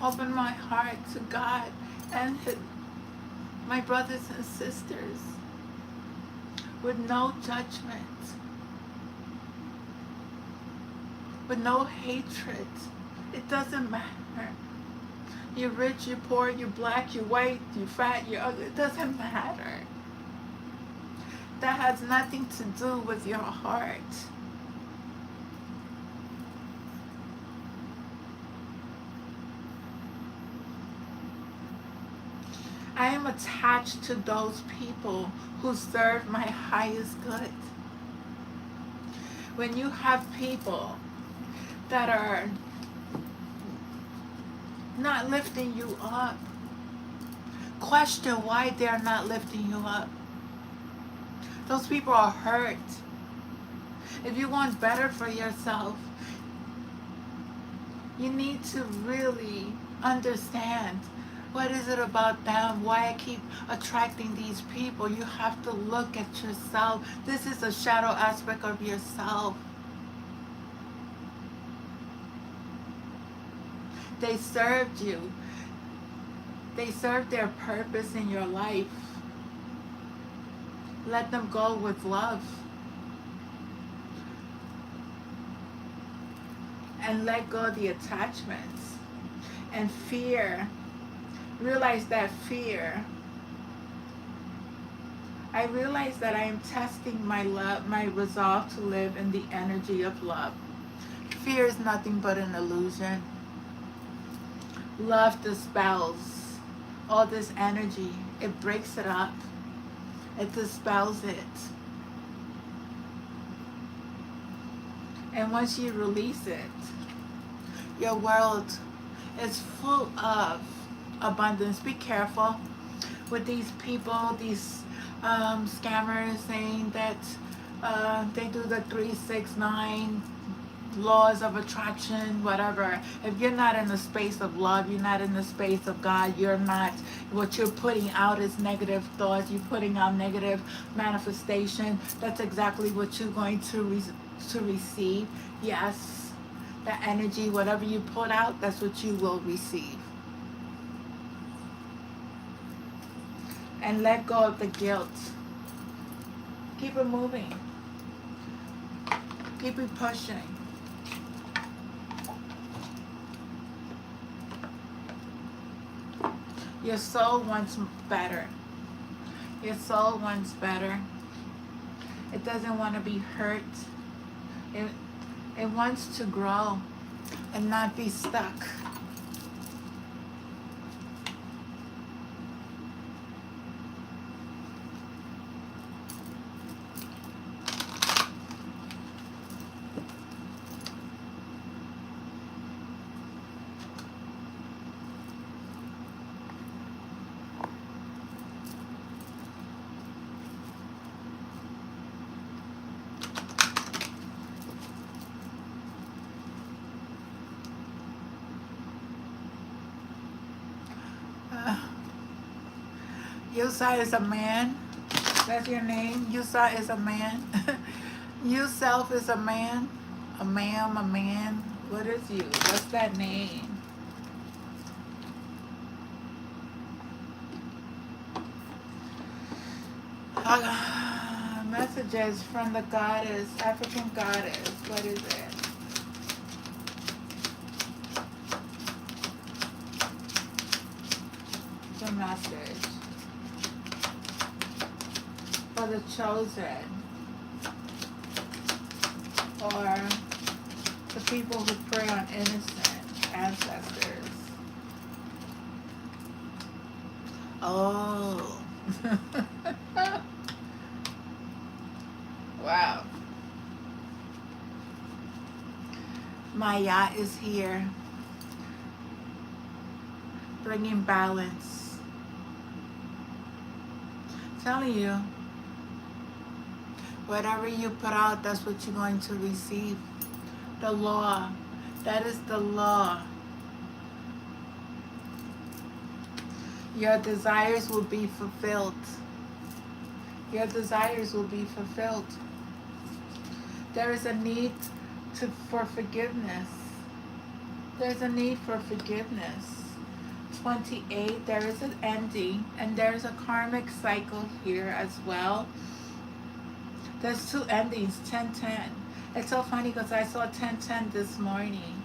Open my heart to God and my brothers and sisters with no judgment, with no hatred. It doesn't matter. You're rich, you're poor, you're black, you're white, you're fat, you're ugly. It doesn't matter. That has nothing to do with your heart. I am attached to those people who serve my highest good. When you have people that are not lifting you up, question why they're not lifting you up. Those people are hurt. If you want better for yourself, you need to really understand what is it about them, why I keep attracting these people. You have to look at yourself. This is a shadow aspect of yourself. They served you. They served their purpose in your life. Let them go with love. And let go of the attachments. And fear. Realize that fear. I realize that I am testing my love, my resolve to live in the energy of love. Fear is nothing but an illusion. Love dispels all this energy. It breaks it up. It dispels it. And once you release it, your world is full of abundance. Be careful with these people, these scammers saying that they do the 369 laws of attraction, whatever. If you're not in the space of love, you're not in the space of God, you're not, what you're putting out is negative thoughts, you're putting out negative manifestation. That's exactly what you're going to receive. Yes, the energy, whatever you put out, that's what you will receive. And let go of the guilt. Keep it moving. Keep it pushing. Your soul wants better. Your soul wants better. It doesn't want to be hurt. It wants to grow and not be stuck. Yusa is a man. That's your name. Yusa is a man. You self is a man. A ma'am, a man. What is you? What's that name? Messages from the goddess, African goddess. What is it? The message for the chosen, or the people who prey on innocent ancestors. Oh. Wow. Maya is here, bringing balance. Telling you, whatever you put out, that's what you're going to receive. The law. That is the law. Your desires will be fulfilled. Your desires will be fulfilled. There is a need for forgiveness. There's a need for forgiveness. 28, there is an ending, and there's a karmic cycle here as well. There's two endings, 10-10. It's so funny because I saw 10-10 this morning.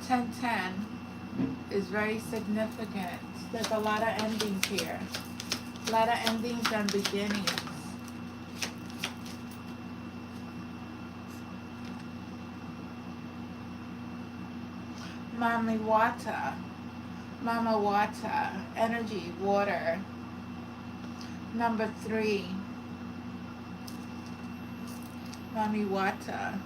10-10 is very significant. There's a lot of endings here. A lot of endings and beginnings. Mama Wata, energy, water. Number 3, Mami Wata.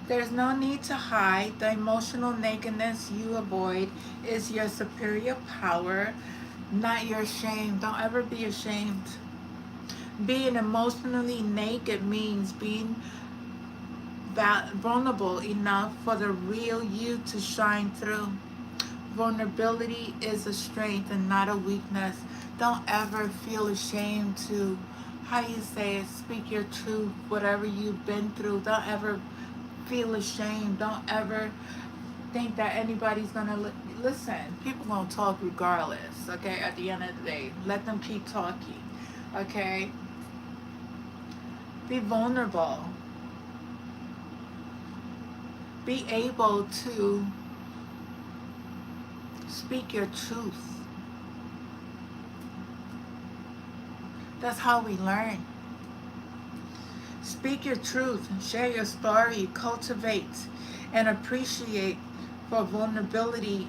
There's no need to hide. The emotional nakedness you avoid is your superior power, not your shame. Don't ever be ashamed. Being emotionally naked means being vulnerable enough for the real you to shine through. Vulnerability is a strength and not a weakness. Don't ever feel ashamed to, how you say it, speak your truth, whatever you've been through. Don't ever feel ashamed. Don't ever think that anybody's gonna listen. People gonna talk regardless, okay? At the end of the day, let them keep talking, okay? Be vulnerable. Be able to speak your truth. That's how we learn. Speak your truth, share your story, cultivate and appreciate for vulnerability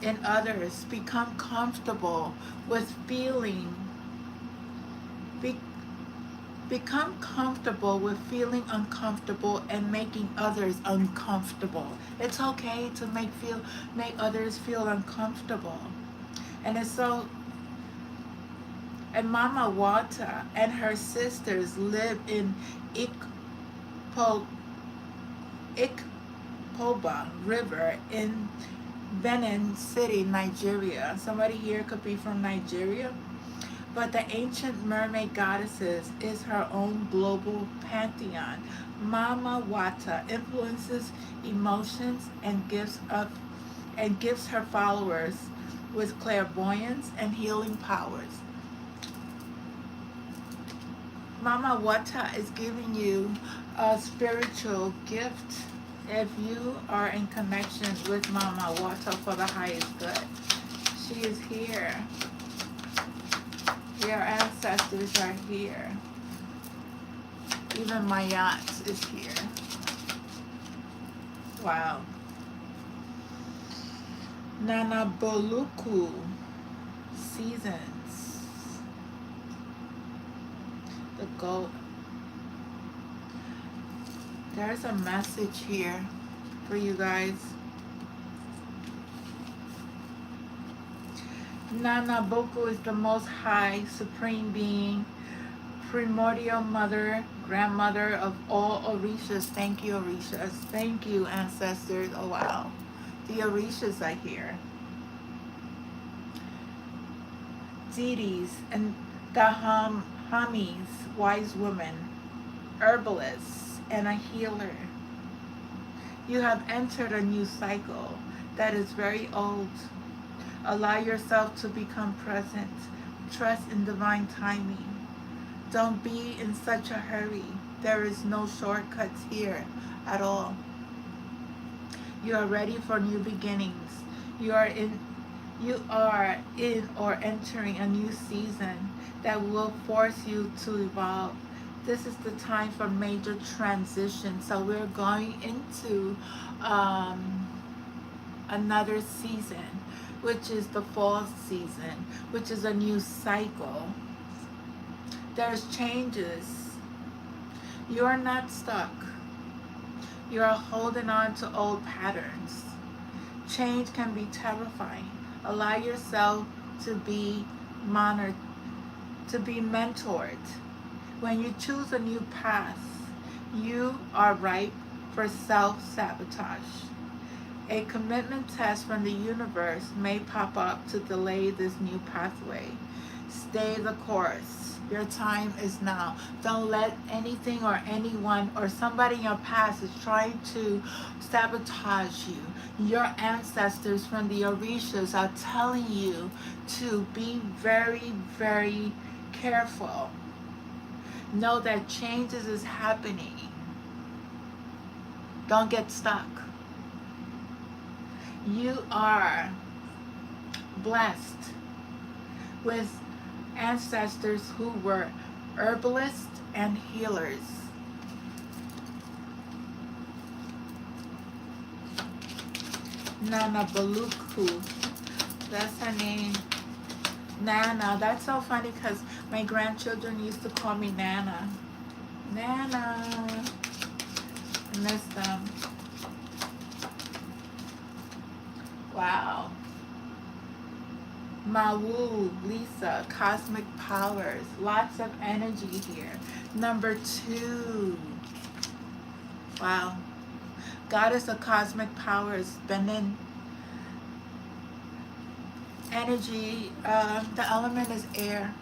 in others. Become comfortable with feeling. Become comfortable with feeling uncomfortable and making others uncomfortable. It's okay to make others feel uncomfortable. And it's so. And Mama Wata and her sisters live in Ikpoba River in Benin City, Nigeria. Somebody here could be from Nigeria. But the ancient mermaid goddesses is her own global pantheon. Mama Wata influences emotions and gives her followers with clairvoyance and healing powers. Mama Wata is giving you a spiritual gift if you are in connection with Mama Wata for the highest good. She is here. Your ancestors are here. Even my yacht is here. Wow. Nanaboluku seasons. The goat. There's a message here for you guys. Nanaboku is the most high, supreme being, primordial mother, grandmother of all Orishas. Thank you, Orishas. Thank you, ancestors. Oh, wow. The Orishas are here. Deities and Dahamis, wise women, herbalists, and a healer. You have entered a new cycle that is very old. Allow yourself to become present. Trust in divine timing. Don't be in such a hurry. There is no shortcuts here at all. You are ready for new beginnings. You are in or entering a new season that will force you to evolve. This is the time for major transition. So we're going into another season, which is the fall season, which is a new cycle. There's changes. You are not stuck. You are holding on to old patterns. Change can be terrifying. Allow yourself to be monitored, to be mentored. When you choose a new path, you are ripe for self-sabotage. A commitment test from the universe may pop up to delay this new pathway. Stay the course. Your time is now. Don't let anything or anyone or somebody in your past is trying to sabotage you. Your ancestors from the Orishas are telling you to be very, very careful. Know that changes is happening. Don't get stuck. You are blessed with ancestors who were herbalists and healers. Nana Baluku, that's her name. Nana, that's so funny because my grandchildren used to call me Nana. Nana, I miss them. Wow. Mawu, Lisa, cosmic powers, lots of energy here. Number 2. Wow. Goddess of cosmic powers, Benin. Energy, the element is air.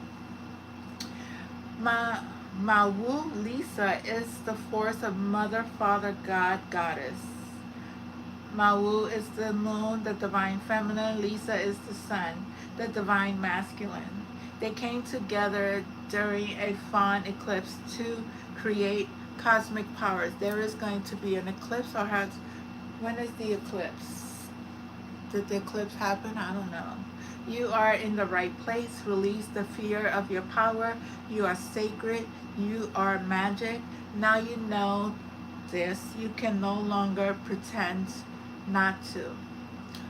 Mawu, Lisa, is the force of mother, father, God, goddess. Mawu is the moon, the divine feminine. Lisa is the sun, the divine masculine. They came together during a fawn eclipse to create cosmic powers. There is going to be an eclipse, or when is the eclipse? Did the eclipse happen? I don't know. You are in the right place. Release the fear of your power. You are sacred. You are magic. Now you know this. You can no longer pretend not to.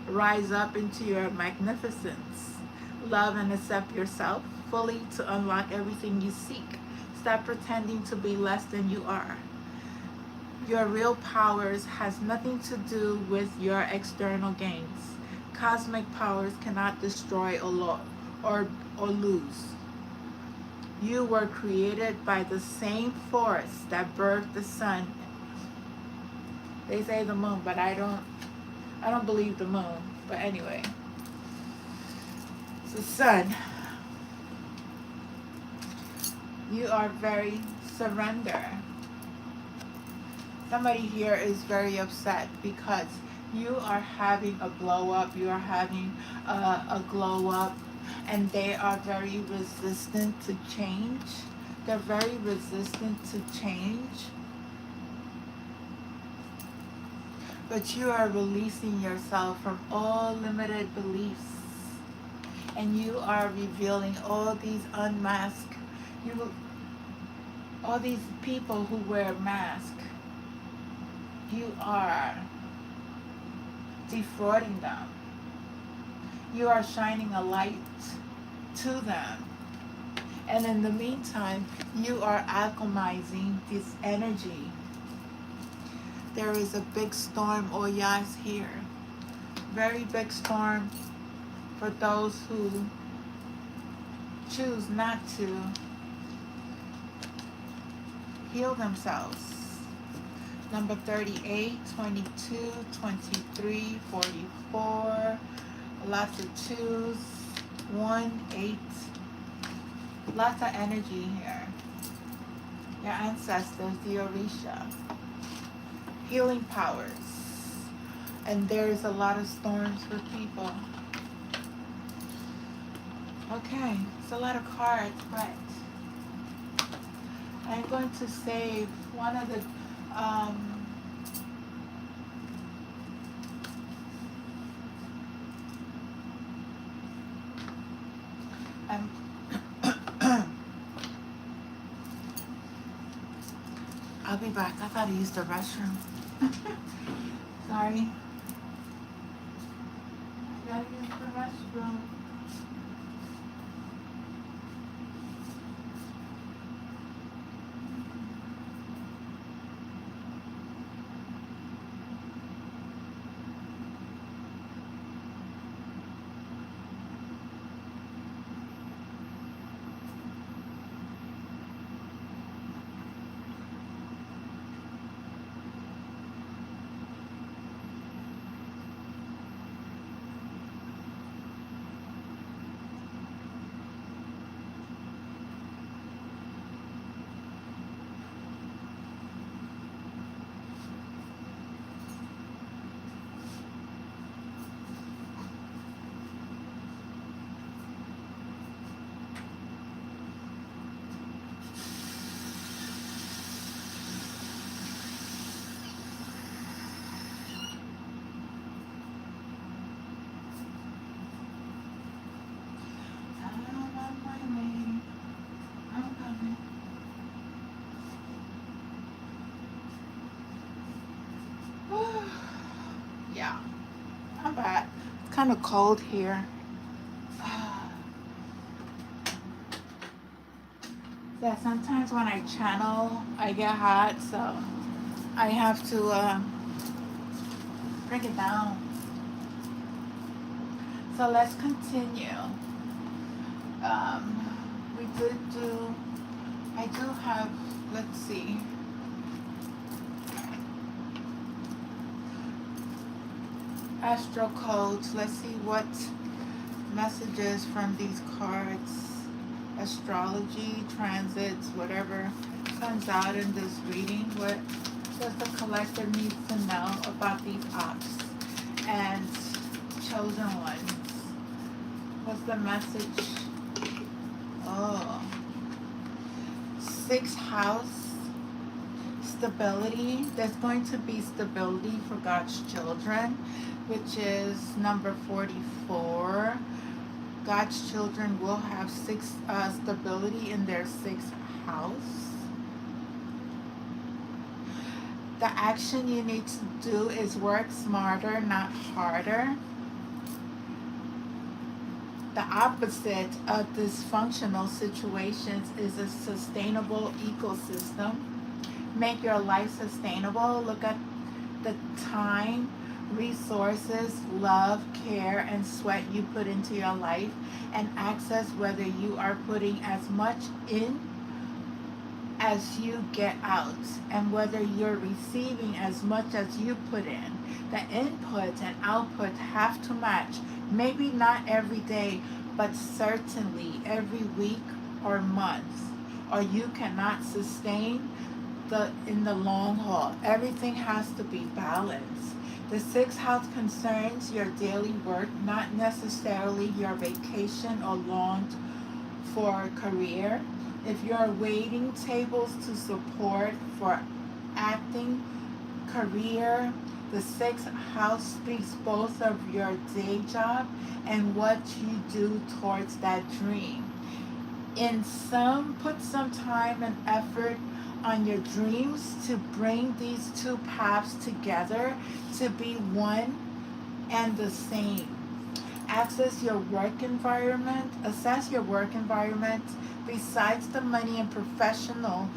Rise up into your magnificence. Love and accept yourself fully to unlock everything you seek. Stop pretending to be less than you are. Your real powers has nothing to do with your external gains. Cosmic powers cannot destroy or lose. You were created by the same force that birthed the sun. They say the moon, but I don't believe the moon. But anyway, it's the sun. You are very surrender. Somebody here is very upset because you are having a blow up. You are having a glow up, and they are very resistant to change. They're very resistant to change. But you are releasing yourself from all limited beliefs. And you are revealing all these unmasked, all these people who wear masks. You are defrauding them. You are shining a light to them. And in the meantime, you are alchemizing this energy. There is a big storm, Oyas, here. Very big storm for those who choose not to heal themselves. Number 38, 22, 23, 44. Lots of twos. 1, 8. Lots of energy here. Your ancestors, the Orisha. Healing powers. And there's a lot of storms for people. Okay, it's a lot of cards, but I'm going to save one of the I'm I'll be back. I thought I used the restroom. Sorry. I gotta use the restroom. I'm on my way. I'm coming. Yeah, I'm back. It's kind of cold here. Yeah, sometimes when I channel, I get hot, so I have to bring it down. So let's continue. We did do, I do have, let's see. Astro codes. Let's see what messages from these cards, astrology, transits, whatever comes out in this reading. What does the collective need to know about these ops and chosen ones? What's the message? Oh, 6th house, stability. There's going to be stability for God's children, which is number 44. God's children will have stability in their 6th house. The action you need to do is work smarter, not harder. The opposite of dysfunctional situations is a sustainable ecosystem. Make your life sustainable. Look at the time, resources, love, care, and sweat you put into your life, and access whether you are putting as much in as you get out, and whether you're receiving as much as you put in. The input and output have to match. Maybe not every day, but certainly every week or month, or you cannot sustain in the long haul. Everything has to be balanced. The 6th house concerns your daily work, not necessarily your vacation or longed for career. If you're waiting tables to support for acting career, the 6th house speaks both of your day job and what you do towards that dream. Put some time and effort on your dreams to bring these two paths together to be one and the same. Assess your work environment. Besides the money and professional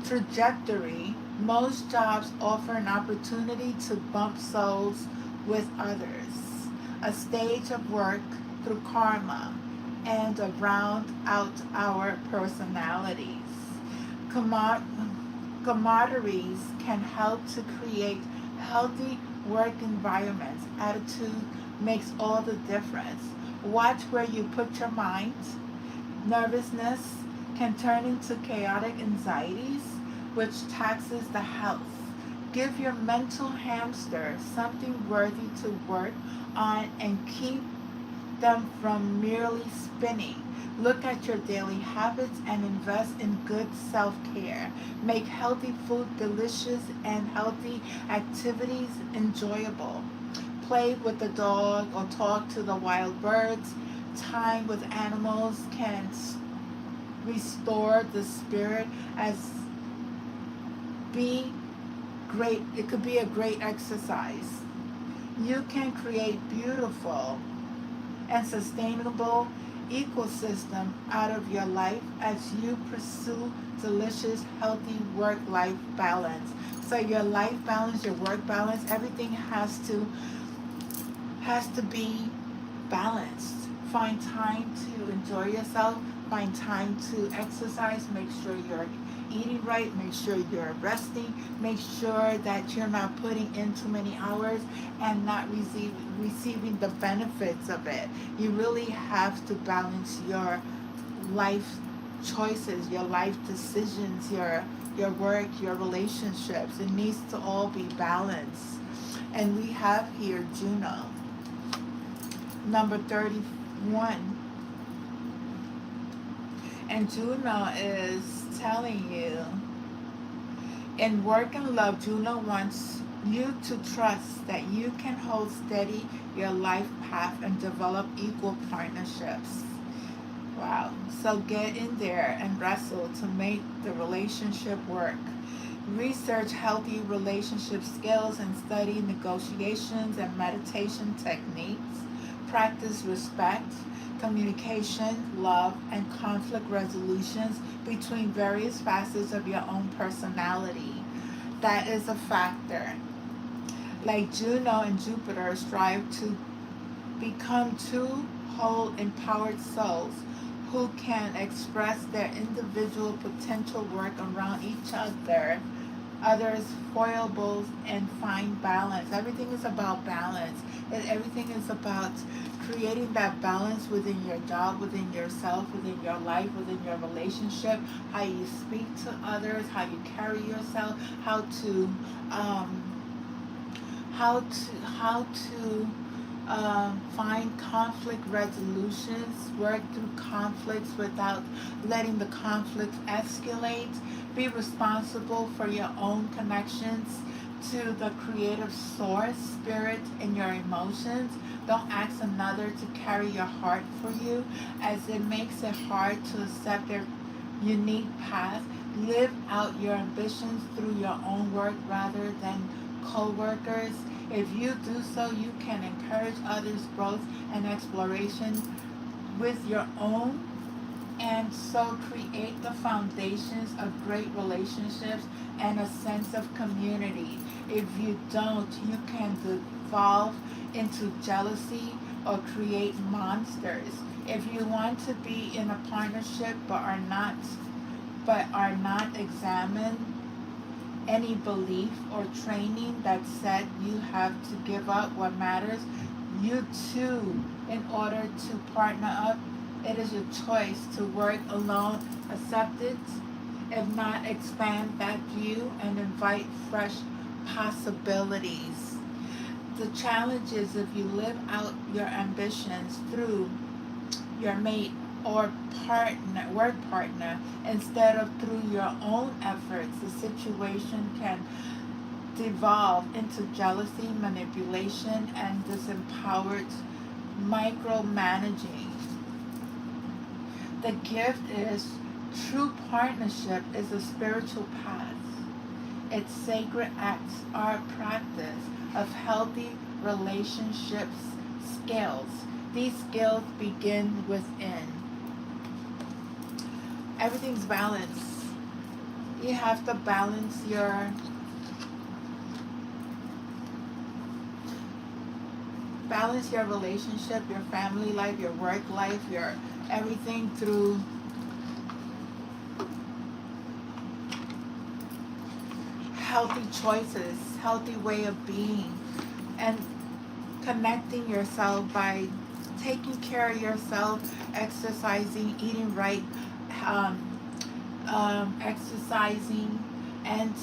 trajectory, most jobs offer an opportunity to bump souls with others, a stage of work through karma, and a round out our personalities. camaraderies can help to create healthy work environments. Attitude makes all the difference. Watch where you put your mind. Nervousness can turn into chaotic anxieties, which taxes the health. Give your mental hamster something worthy to work on and keep them from merely spinning. Look at your daily habits and invest in good self-care. Make healthy food delicious and healthy activities enjoyable. Play with the dog or talk to the wild birds. Time with animals can restore the spirit as be great. It could be a great exercise. You can create beautiful and sustainable ecosystem out of your life as you pursue delicious, healthy work-life balance. So your life balance, your work balance, everything has to be balanced. Find time to enjoy yourself. Find time to exercise. Make sure you're eating right. Make sure you're resting. Make sure that you're not putting in too many hours and not receiving the benefits of it. You really have to balance your life choices, your life decisions, your work, your relationships. It needs to all be balanced. And we have here Juno, number 31. And Juno is telling you, in work and love, Juno wants you to trust that you can hold steady your life path and develop equal partnerships. Wow. So get in there and wrestle to make the relationship work. Research healthy relationship skills and study negotiations and meditation techniques. Practice respect, communication, love, and conflict resolutions between various facets of your own personality. That is a factor. Like Juno and Jupiter strive to become two whole empowered souls who can express their individual potential work around each other, others' foibles, and find balance. Everything is about balance. Everything is about creating that balance within your job, within yourself, within your life, within your relationship, how you speak to others, how you carry yourself, how to find conflict resolutions, work through conflicts without letting the conflicts escalate. Be responsible for your own connections to the creative source, spirit, and your emotions. Don't ask another to carry your heart for you, as it makes it hard to accept their unique path. Live out your ambitions through your own work rather than co-workers. If you do so, you can encourage others' growth and exploration with your own, and so create the foundations of great relationships and a sense of community. If you don't, you can devolve into jealousy or create monsters. If you want to be in a partnership but are not examined any belief or training that said you have to give up what matters, you too, in order to partner up, it is your choice to work alone. Accept it. If not, expand that view and invite fresh possibilities. The challenge is if you live out your ambitions through your mate or work partner instead of through your own efforts, the situation can devolve into jealousy, manipulation, and disempowered micromanaging. The gift is true partnership is a spiritual path. Its sacred acts are a practice of healthy relationships skills. These skills begin within. Everything's balanced. You have to balance your relationship, your family life, your work life, your everything through healthy choices, healthy way of being, and connecting yourself by taking care of yourself, exercising, eating right, um, exercising, and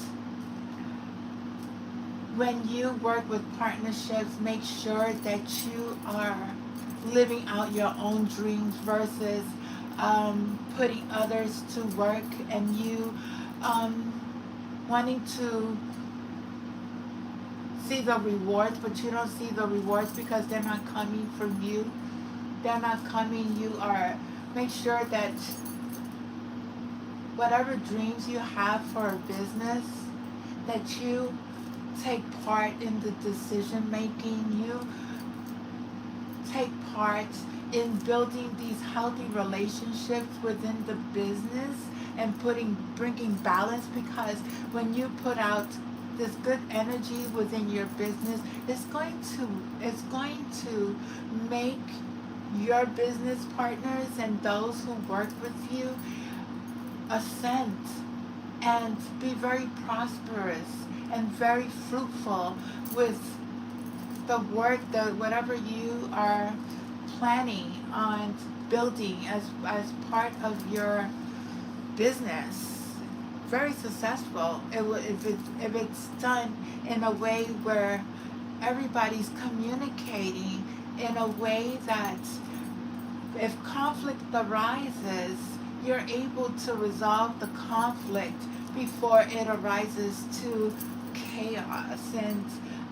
when you work with partnerships, make sure that you are living out your own dreams versus putting others to work, and you um, wanting to see the rewards, but you don't see the rewards because they're not coming from you. They're not coming. You are, make sure that whatever dreams you have for a business, that you take part in the decision making. You take part in building these healthy relationships within the business and bringing balance, because when you put out this good energy within your business, it's going to make your business partners and those who work with you ascend and be very prosperous and very fruitful with the work, whatever you are planning on building as part of your business. Very successful. If it's done in a way where everybody's communicating in a way that if conflict arises, you're able to resolve the conflict before it arises to chaos and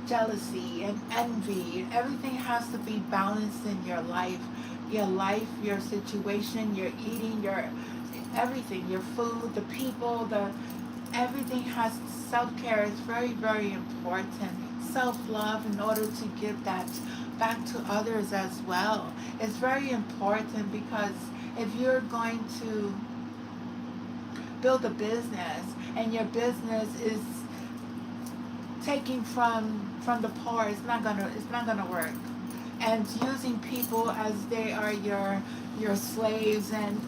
jealousy and envy. Everything has to be balanced in your life, your situation, your eating, your everything, your food, the people, everything has self-care is very, very important. Self-love in order to give that back to others as well. It's very important because if you're going to build a business and your business is taking from the poor, it's not gonna work. And using people as they are your slaves and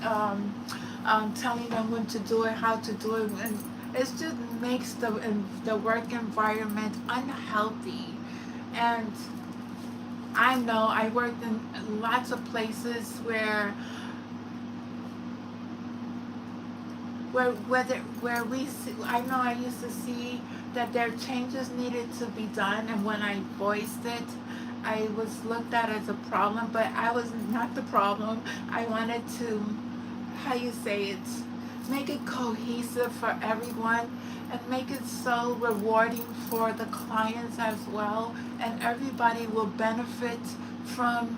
telling them when to do it, how to do it, and it just makes the work environment unhealthy. And I know I worked in lots of places where we see, I know I used to see that there changes needed to be done, and when I voiced it, I was looked at as a problem, but I was not the problem. I wanted to, how you say it, make it cohesive for everyone and make it so rewarding for the clients as well, and everybody will benefit from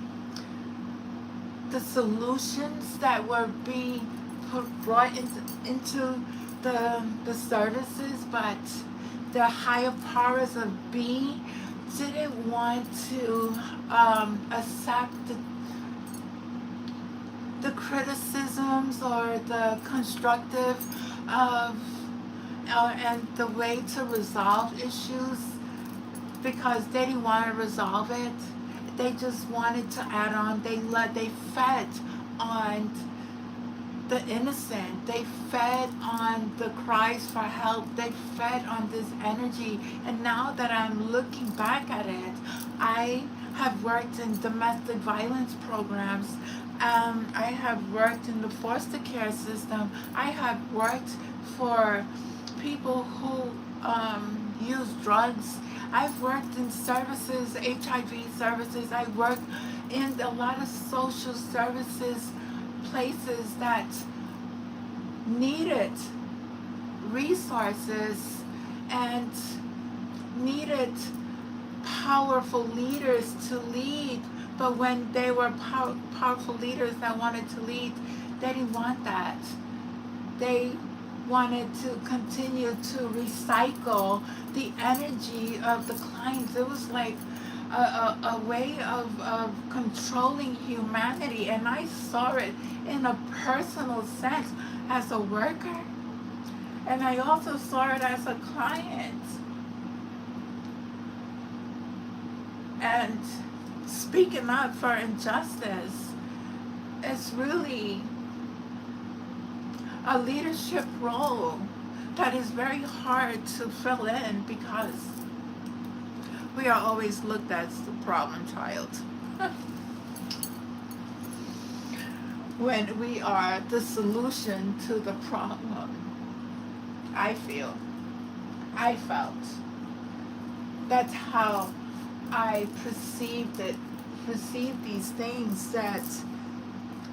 the solutions that were being brought into the services, but the higher powers of being didn't want to accept the criticisms or the constructive and the way to resolve issues, because they didn't want to resolve it. They just wanted to add on. They fed on the innocent. They fed on the cries for help. They fed on this energy. And now that I'm looking back at it, I have worked in domestic violence programs. I have worked in the foster care system. I have worked for people who use drugs. I've worked in services, HIV services. I worked in a lot of social services places that needed resources and needed powerful leaders to lead. But when they were powerful leaders that wanted to lead, they didn't want that. They wanted to continue to recycle the energy of the clients. It was like a way of controlling humanity, and I saw it in a personal sense as a worker, and I also saw it as a client. And speaking up for injustice is really a leadership role that is very hard to fill in because we are always looked at as the problem child. When we are the solution to the problem. I felt. That's how I perceived these things that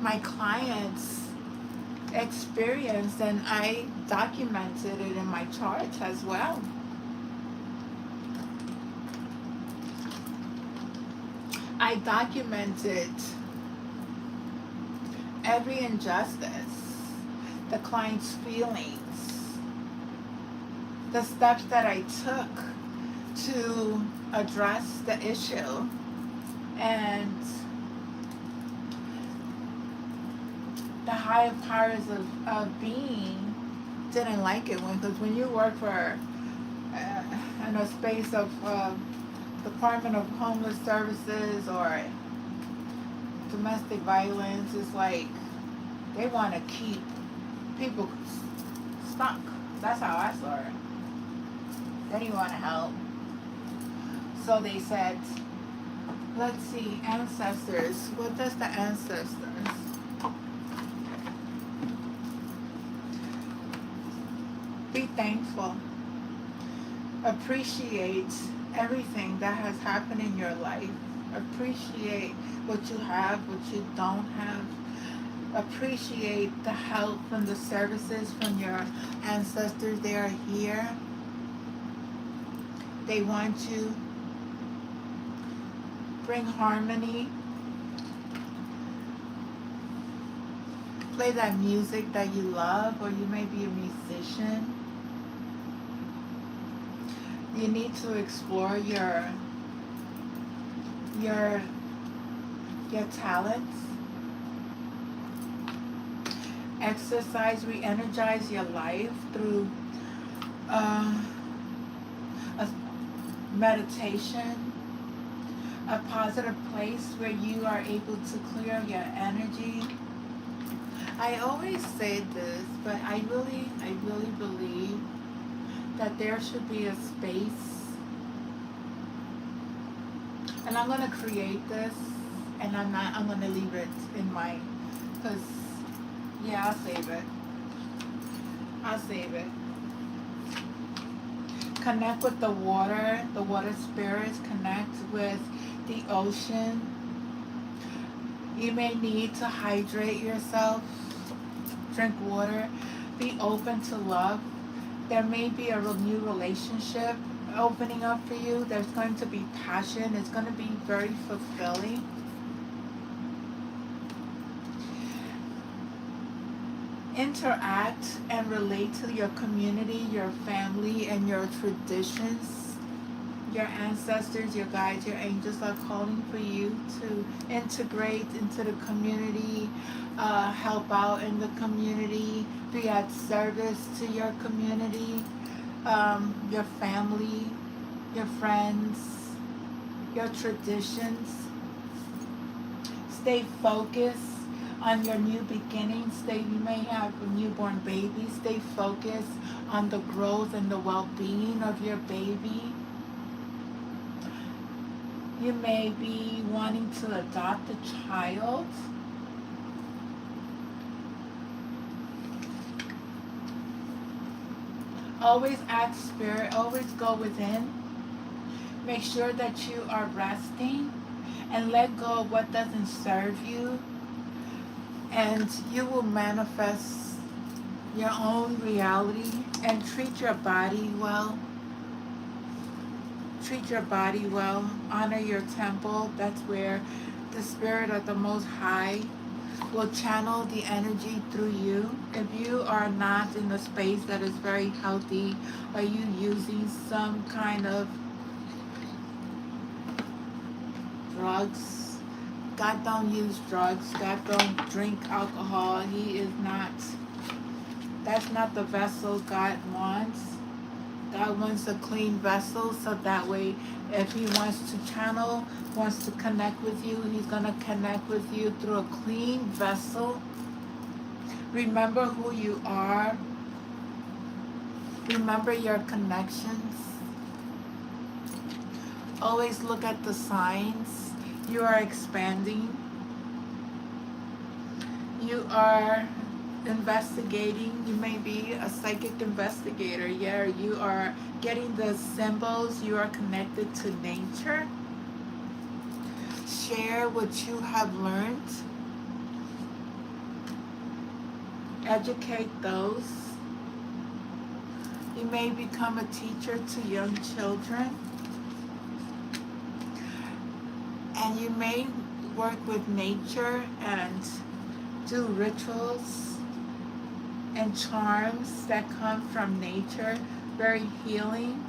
my clients experienced, and I documented it in my charts as well. I documented every injustice, the client's feelings, the steps that I took to address the issue, and the higher powers of being didn't like it because when you work for in a space of Department of Homeless Services or domestic violence, it's like they want to keep people stuck. That's how I saw it. They didn't want to help. So they said, let's see, ancestors. What does the ancestors? Be thankful. Appreciate everything that has happened in your life. Appreciate what you have, what you don't have. Appreciate the help and the services from your ancestors. They are here. They want to bring harmony. Play that music that you love, or you may be a musician. You need to explore your talents. Exercise, re-energize your life through a meditation, a positive place where you are able to clear your energy. I always say this, but I really believe that there should be a space, and I'm going to create this, and I'm going to leave it in my, because, yeah, I'll save it. Connect with the water spirits, connect with the ocean. You may need to hydrate yourself, drink water, be open to love. There may be a new relationship opening up for you. There's going to be passion. It's going to be very fulfilling. Interact and relate to your community, your family, and your traditions. Your ancestors, your guides, your angels are calling for you to integrate into the community, help out in the community, be at service to your community, your family, your friends, your traditions. Stay focused on your new beginnings. You may have a newborn baby. Stay focused on the growth and the well-being of your baby. You may be wanting to adopt a child. Always ask Spirit, always go within. Make sure that you are resting and let go of what doesn't serve you. And you will manifest your own reality, and treat your body well. Treat your body well. Honor your temple. That's where the Spirit of the Most High will channel the energy through you. If you are not in a space that is very healthy, are you using some kind of drugs? God don't use drugs. God don't drink alcohol. He is not. That's not the vessel God wants. God wants a clean vessel, so that way if he wants to channel, wants to connect with you, he's going to connect with you through a clean vessel. Remember who you are. Remember your connections. Always look at the signs. You are expanding. You are investigating. You may be a psychic investigator. Yeah, you are getting the symbols. You are connected to nature. Share what you have learned. Educate those. You may become a teacher to young children. And you may work with nature and do rituals and charms that come from nature, very healing.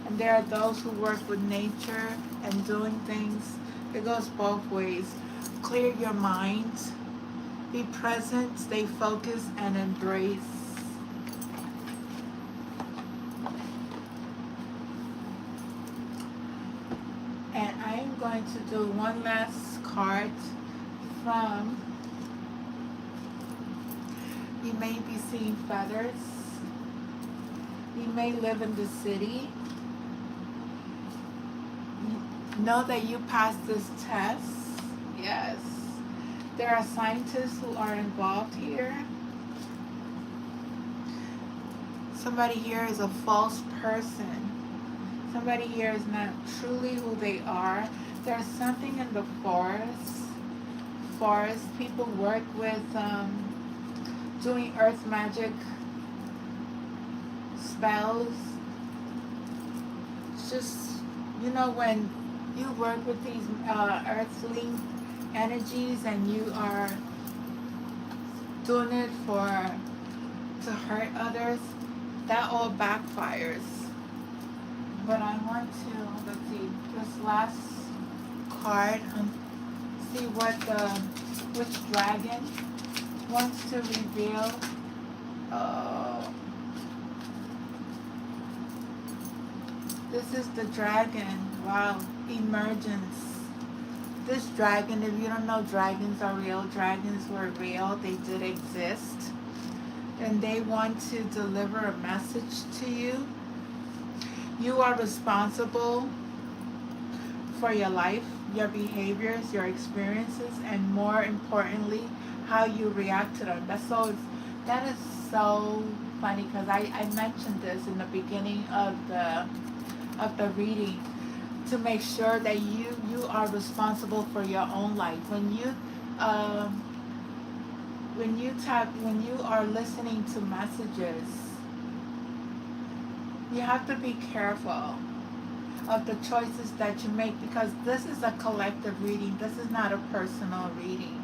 And there are those who work with nature and doing things. It goes both ways. Clear your mind, be present, stay focused, and embrace. And I am going to do one last card from, you may be seeing feathers. You may live in the city. Know that you passed this test. Yes. There are scientists who are involved here. Somebody here is a false person. Somebody here is not truly who they are. There's something in the forest. People work with doing earth magic spells. It's just, you know, when you work with these earthly energies and you are doing it to hurt others, that all backfires. But I want to, let's see, this last card, see which dragon wants to reveal. This is the dragon. Wow, emergence. This dragon, if you don't know, dragons are real. Dragons were real. They did exist. And they want to deliver a message to you. You are responsible for your life, your behaviors, your experiences, and more importantly, how you react to them. That is so funny because I mentioned this in the beginning of the reading, to make sure that you are responsible for your own life. When you are listening to messages, you have to be careful of the choices that you make, because this is a collective reading. This is not a personal reading.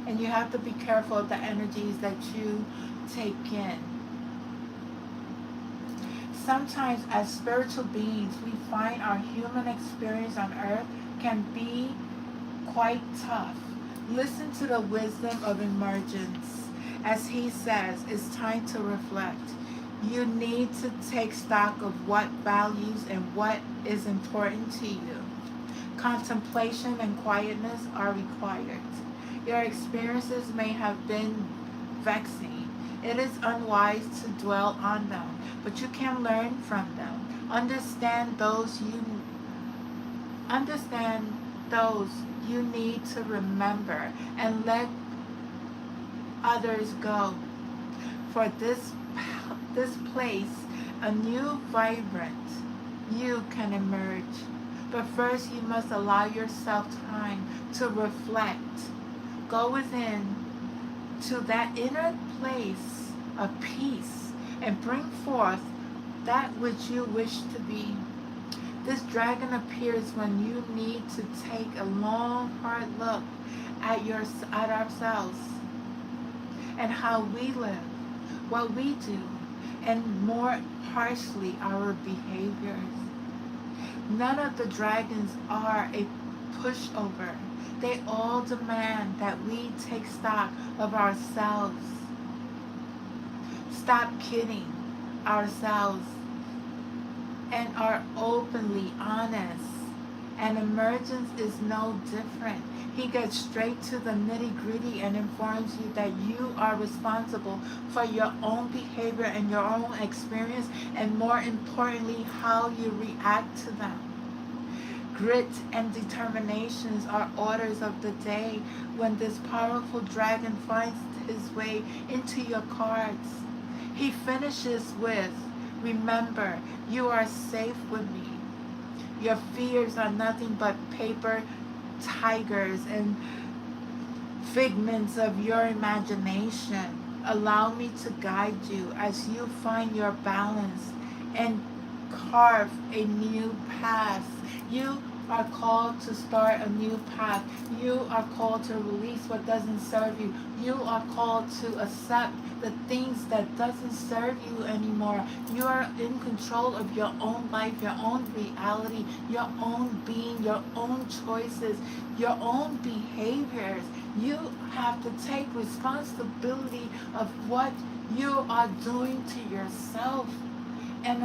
And you have to be careful of the energies that you take in. Sometimes as spiritual beings, we find our human experience on earth can be quite tough. Listen to the wisdom of emergence. As he says, it's time to reflect. You need to take stock of what values and what is important to you. Contemplation and quietness are required. Your experiences may have been vexing. It is unwise to dwell on them, but you can learn from them. Understand those you need to remember, and let others go. For this place, a new, vibrant you can emerge. But first, you must allow yourself time to reflect. Go within to that inner place of peace and bring forth that which you wish to be. This dragon appears when you need to take a long, hard look at ourselves and how we live, what we do, and more harshly our behaviors. None of the dragons are a pushover. They all demand that we take stock of ourselves. Stop kidding ourselves and are openly honest And emergence is no different. He gets straight to the nitty-gritty and informs you that you are responsible for your own behavior and your own experience, and more importantly, how you react to them. Grit and determinations are orders of the day when this powerful dragon finds his way into your cards. He finishes with, remember, you are safe with me. Your fears are nothing but paper tigers and figments of your imagination. Allow me to guide you as you find your balance and carve a new path. You are called to start a new path. You are called to release what doesn't serve you. You are called to accept the things that doesn't serve you anymore. You are in control of your own life, your own reality, your own being, your own choices, your own behaviors. You have to take responsibility of what you are doing to yourself and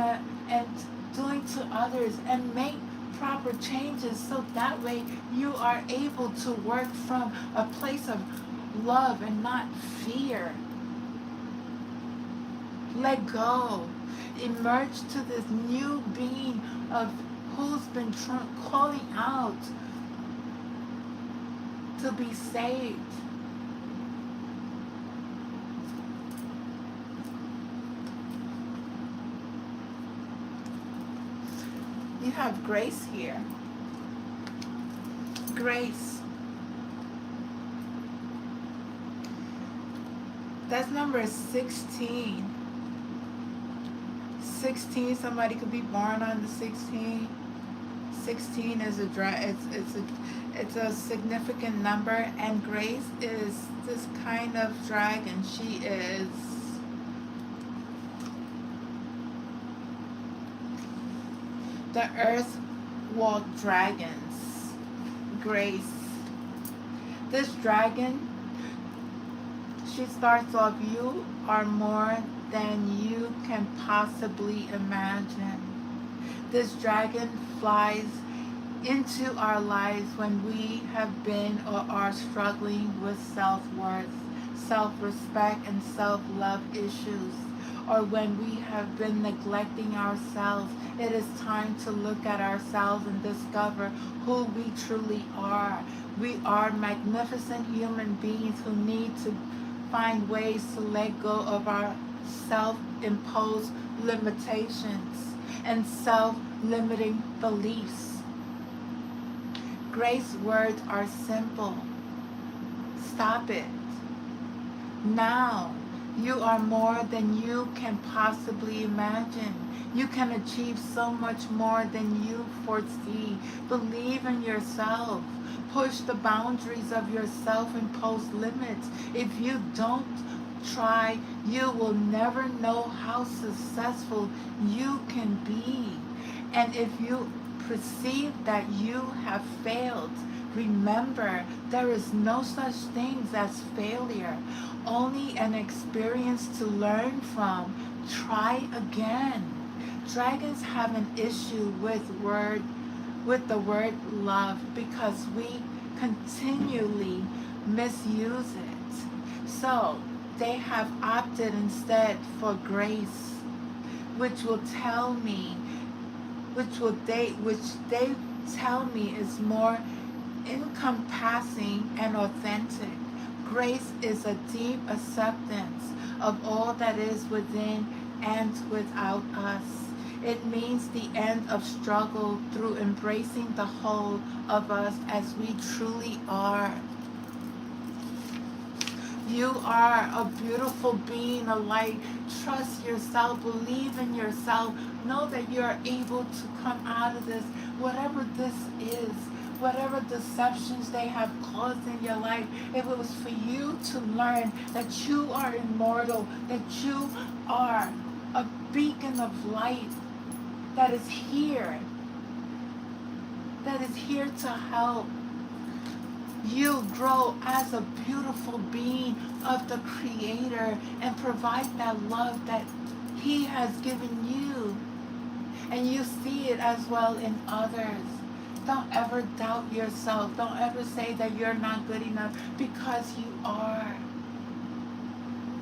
doing to others, and make proper changes so that way you are able to work from a place of love and not fear. Let go. Emerge to this new being of who's been calling out to be saved. You have grace here. Grace. That's number 16. 16, somebody could be born on the 16. 16 is it's a significant number, and Grace is this kind of dragon. She is the earth walk dragons. Grace. This dragon, she starts off, you are more than you can possibly imagine. This dragon flies into our lives when we have been or are struggling with self-worth, self-respect, and self-love issues, or when we have been neglecting ourselves. It is time to look at ourselves and discover who we truly are. We are magnificent human beings who need to find ways to let go of our self-imposed limitations and self-limiting beliefs. Grace's words are simple. Stop it. Now, you are more than you can possibly imagine. You can achieve so much more than you foresee. Believe in yourself. Push the boundaries of your self-imposed limits. If you don't try, you will never know how successful you can be. And if you perceive that you have failed, remember, there is no such thing as failure, only an experience to learn from. Try again. Dragons have an issue with the word love because we continually misuse it. So they have opted instead for grace, which they tell me is more encompassing and authentic. Grace is a deep acceptance of all that is within and without us. It means the end of struggle through embracing the whole of us as we truly are. You are a beautiful being, a light. Trust yourself. Believe in yourself. Know that you are able to come out of this, whatever this is, whatever deceptions they have caused in your life. If it was for you to learn that you are immortal, that you are a beacon of light that is here to help you grow as a beautiful being of the Creator and provide that love that He has given you. And you see it as well in others. Don't ever doubt yourself. Don't ever say that you're not good enough, because you are.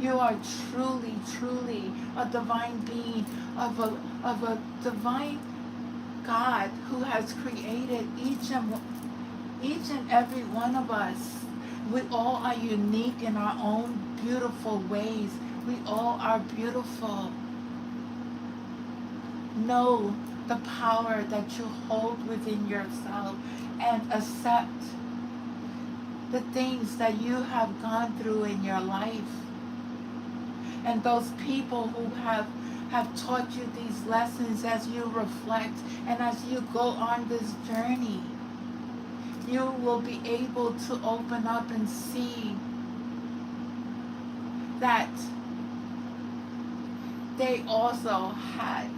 You are truly, truly a divine being of a divine God who has created each and every one of us. We all are unique in our own beautiful ways. We all are beautiful. Know the power that you hold within yourself and accept the things that you have gone through in your life. And those people who have taught you these lessons, as you reflect and as you go on this journey, you will be able to open up and see that they also had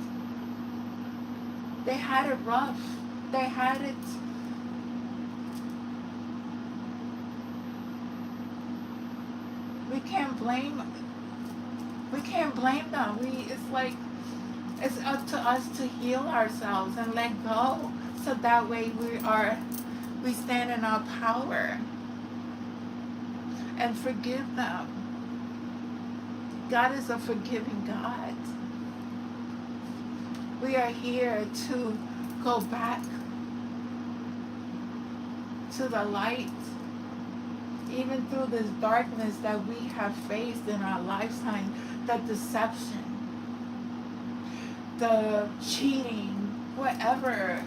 it rough. They had it. We can't blame them. It's up to us to heal ourselves and let go, so that way we stand in our power and forgive them. God is a forgiving God. We are here to go back to the light, even through this darkness that we have faced in our lifetime, the deception, the cheating, whatever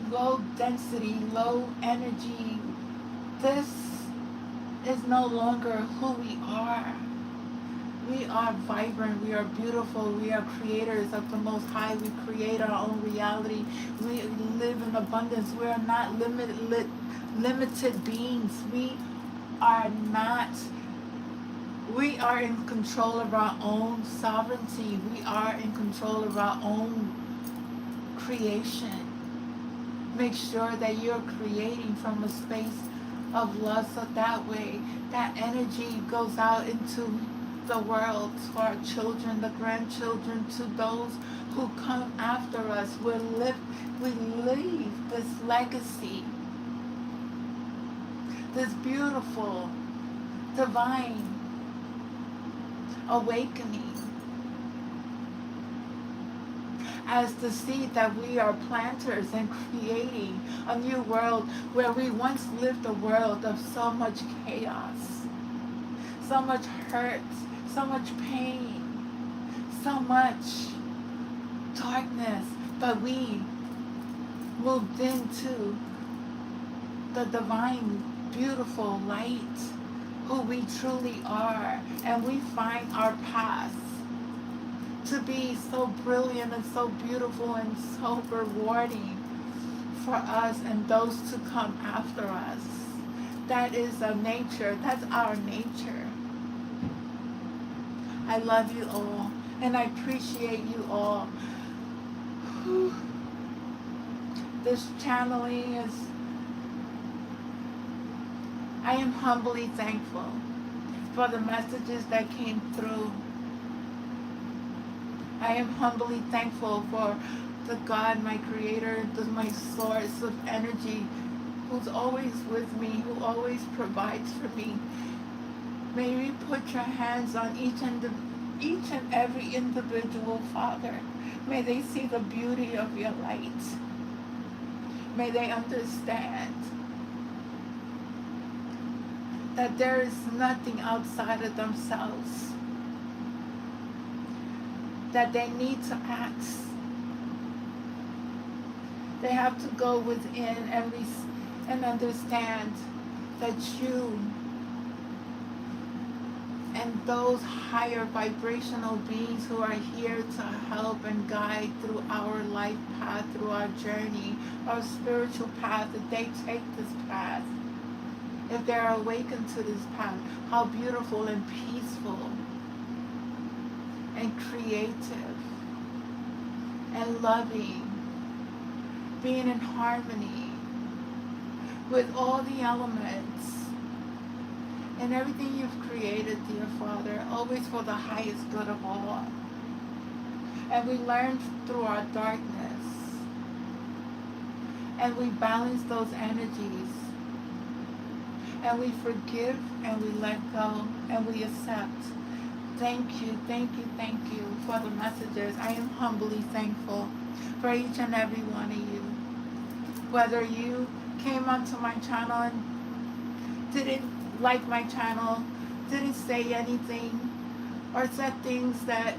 low density, low energy. This is no longer who we are. We are vibrant, we are beautiful, we are creators of the Most High. We create our own reality. We live in abundance. We are not limited beings. We are in control of our own sovereignty. We are in control of our own creation. Make sure that you're creating from a space of love, so that way that energy goes out into the world, to our children, the grandchildren, to those who come after us. We leave this legacy, this beautiful, divine awakening, as the seed that we are planters and creating a new world, where we once lived a world of so much chaos, so much hurt, so much pain, so much darkness, but we moved into the divine, beautiful light, who we truly are, and we find our paths to be so brilliant and so beautiful and so rewarding for us and those to come after us. That is our nature. That's our nature. I love you all, and I appreciate you all. This channeling is, I am humbly thankful for the messages that came through. I am humbly thankful for the God, my creator, my source of energy, who's always with me, who always provides for me. May we put your hands on each and every individual, Father. May they see the beauty of your light. May they understand that there is nothing outside of themselves that they need to ask. They have to go within and understand that you and those higher vibrational beings who are here to help and guide through our life path, through our journey, our spiritual path, if they take this path, if they're awakened to this path, how beautiful and peaceful and creative and loving, being in harmony with all the elements and everything you've created, dear Father, always for the highest good of all. And we learn through our darkness. And we balance those energies. And we forgive and we let go and we accept. Thank you, thank you, thank you for the messages. I am humbly thankful for each and every one of you. Whether you came onto my channel and didn't like my channel, didn't say anything, or said things that,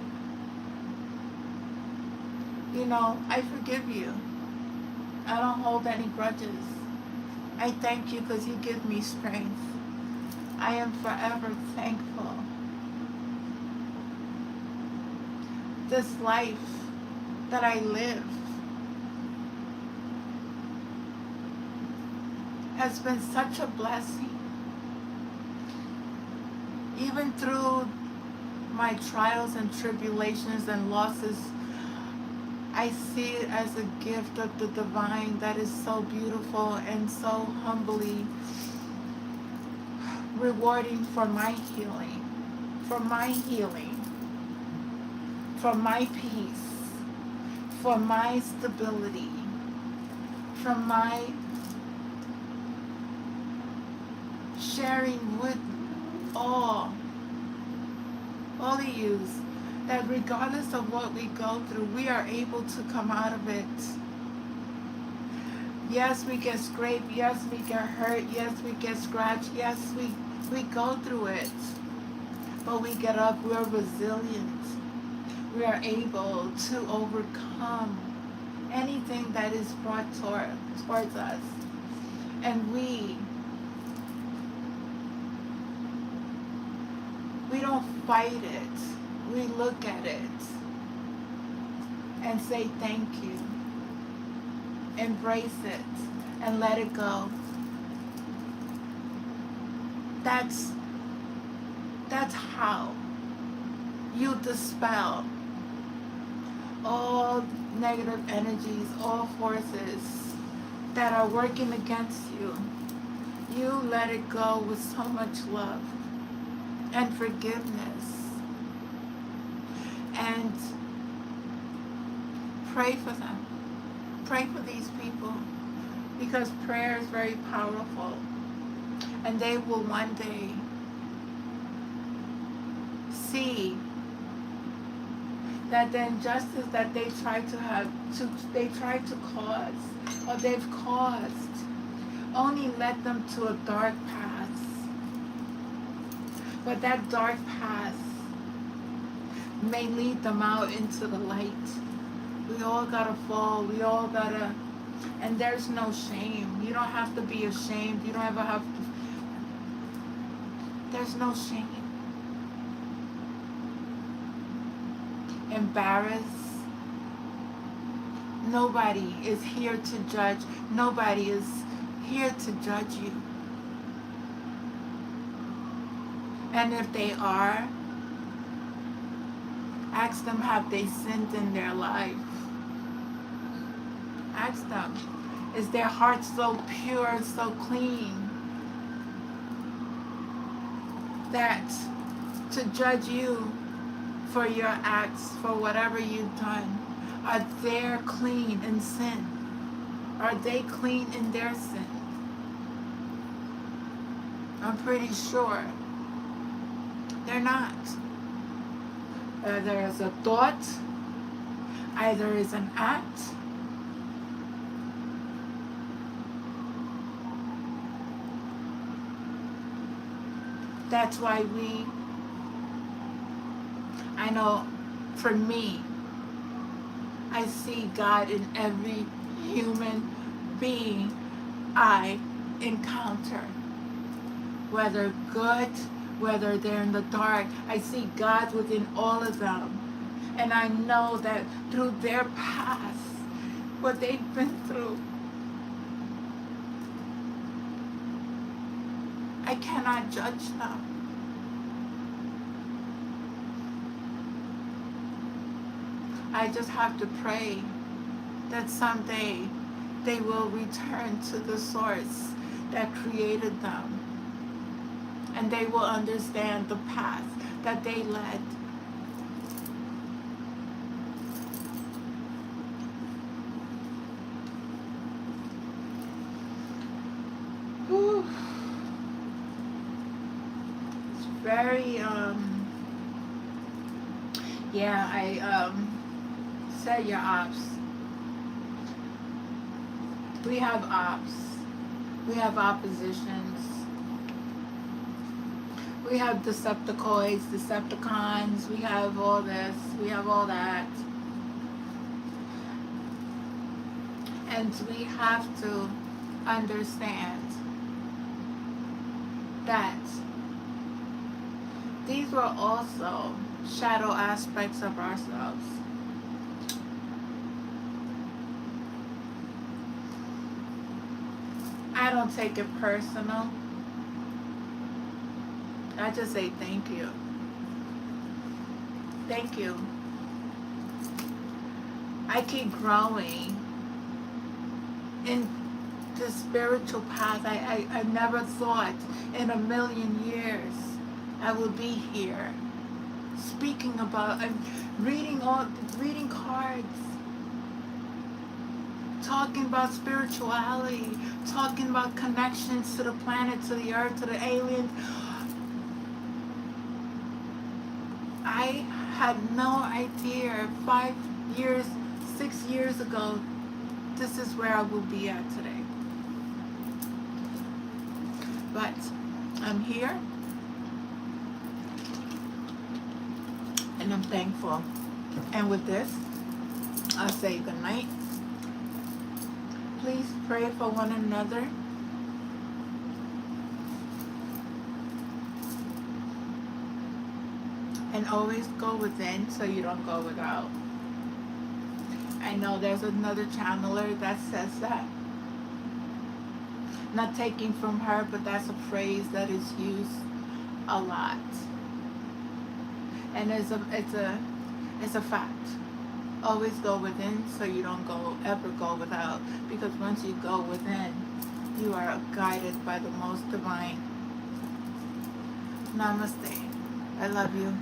I forgive you. I don't hold any grudges. I thank you because you give me strength. I am forever thankful. This life that I live has been such a blessing. Even through my trials and tribulations and losses, I see it as a gift of the divine that is so beautiful and so humbly rewarding for my healing, for my peace, for my stability, for my sharing with all of you, that regardless of what we go through, we are able to come out of it. Yes, we get scraped. Yes, we get hurt. Yes, we get scratched. Yes, we go through it. But we get up. We're resilient. We are able to overcome anything that is brought towards us. And we don't fight it. We look at it and say thank you. Embrace it and let it go. That's how you dispel all negative energies, all forces that are working against you. You let it go with so much love and forgiveness. And pray for them. Pray for these people, because prayer is very powerful, and they will one day see that the injustice that they tried to cause, or they've caused, only led them to a dark path. But that dark path may lead them out into the light. We all gotta fall. We all gotta, and there's no shame. You don't have to be ashamed. You don't ever have to. There's no shame. Embarrassed. Nobody is here to judge. Nobody is here to judge you. And if they are, ask them, have they sinned in their life? Ask them, is their heart so pure, so clean, that to judge you for your acts, for whatever you've done, are they clean in sin? Are they clean in their sin? I'm pretty sure they're not. Either as a thought, either as an act. That's why I know for me, I see God in every human being I encounter. Whether good, whether they're in the dark, I see God within all of them. And I know that through their past, what they've been through, I cannot judge them. I just have to pray that someday they will return to the source that created them. And they will understand the path that they led. very, yeah, said your ops. We have ops. We have oppositions. We have Decepticoids, Decepticons. We have all this. We have all that. And we have to understand that these were also shadow aspects of ourselves. I don't take it personal. I just say thank you. Thank you. I keep growing in the spiritual path. I never thought in a million years I would be here speaking about and reading cards, talking about spirituality, talking about connections to the planet, to the earth, to the aliens. I had no idea 5 years, 6 years ago, this is where I will be at today. But I'm here and I'm thankful. And with this, I'll say good night. Please pray for one another. And always go within so you don't go without. I know there's another channeler that says that. Not taking from her, but that's a phrase that is used a lot. And it's a fact. Always go within so you don't ever go without. Because once you go within, you are guided by the most divine. Namaste. I love you.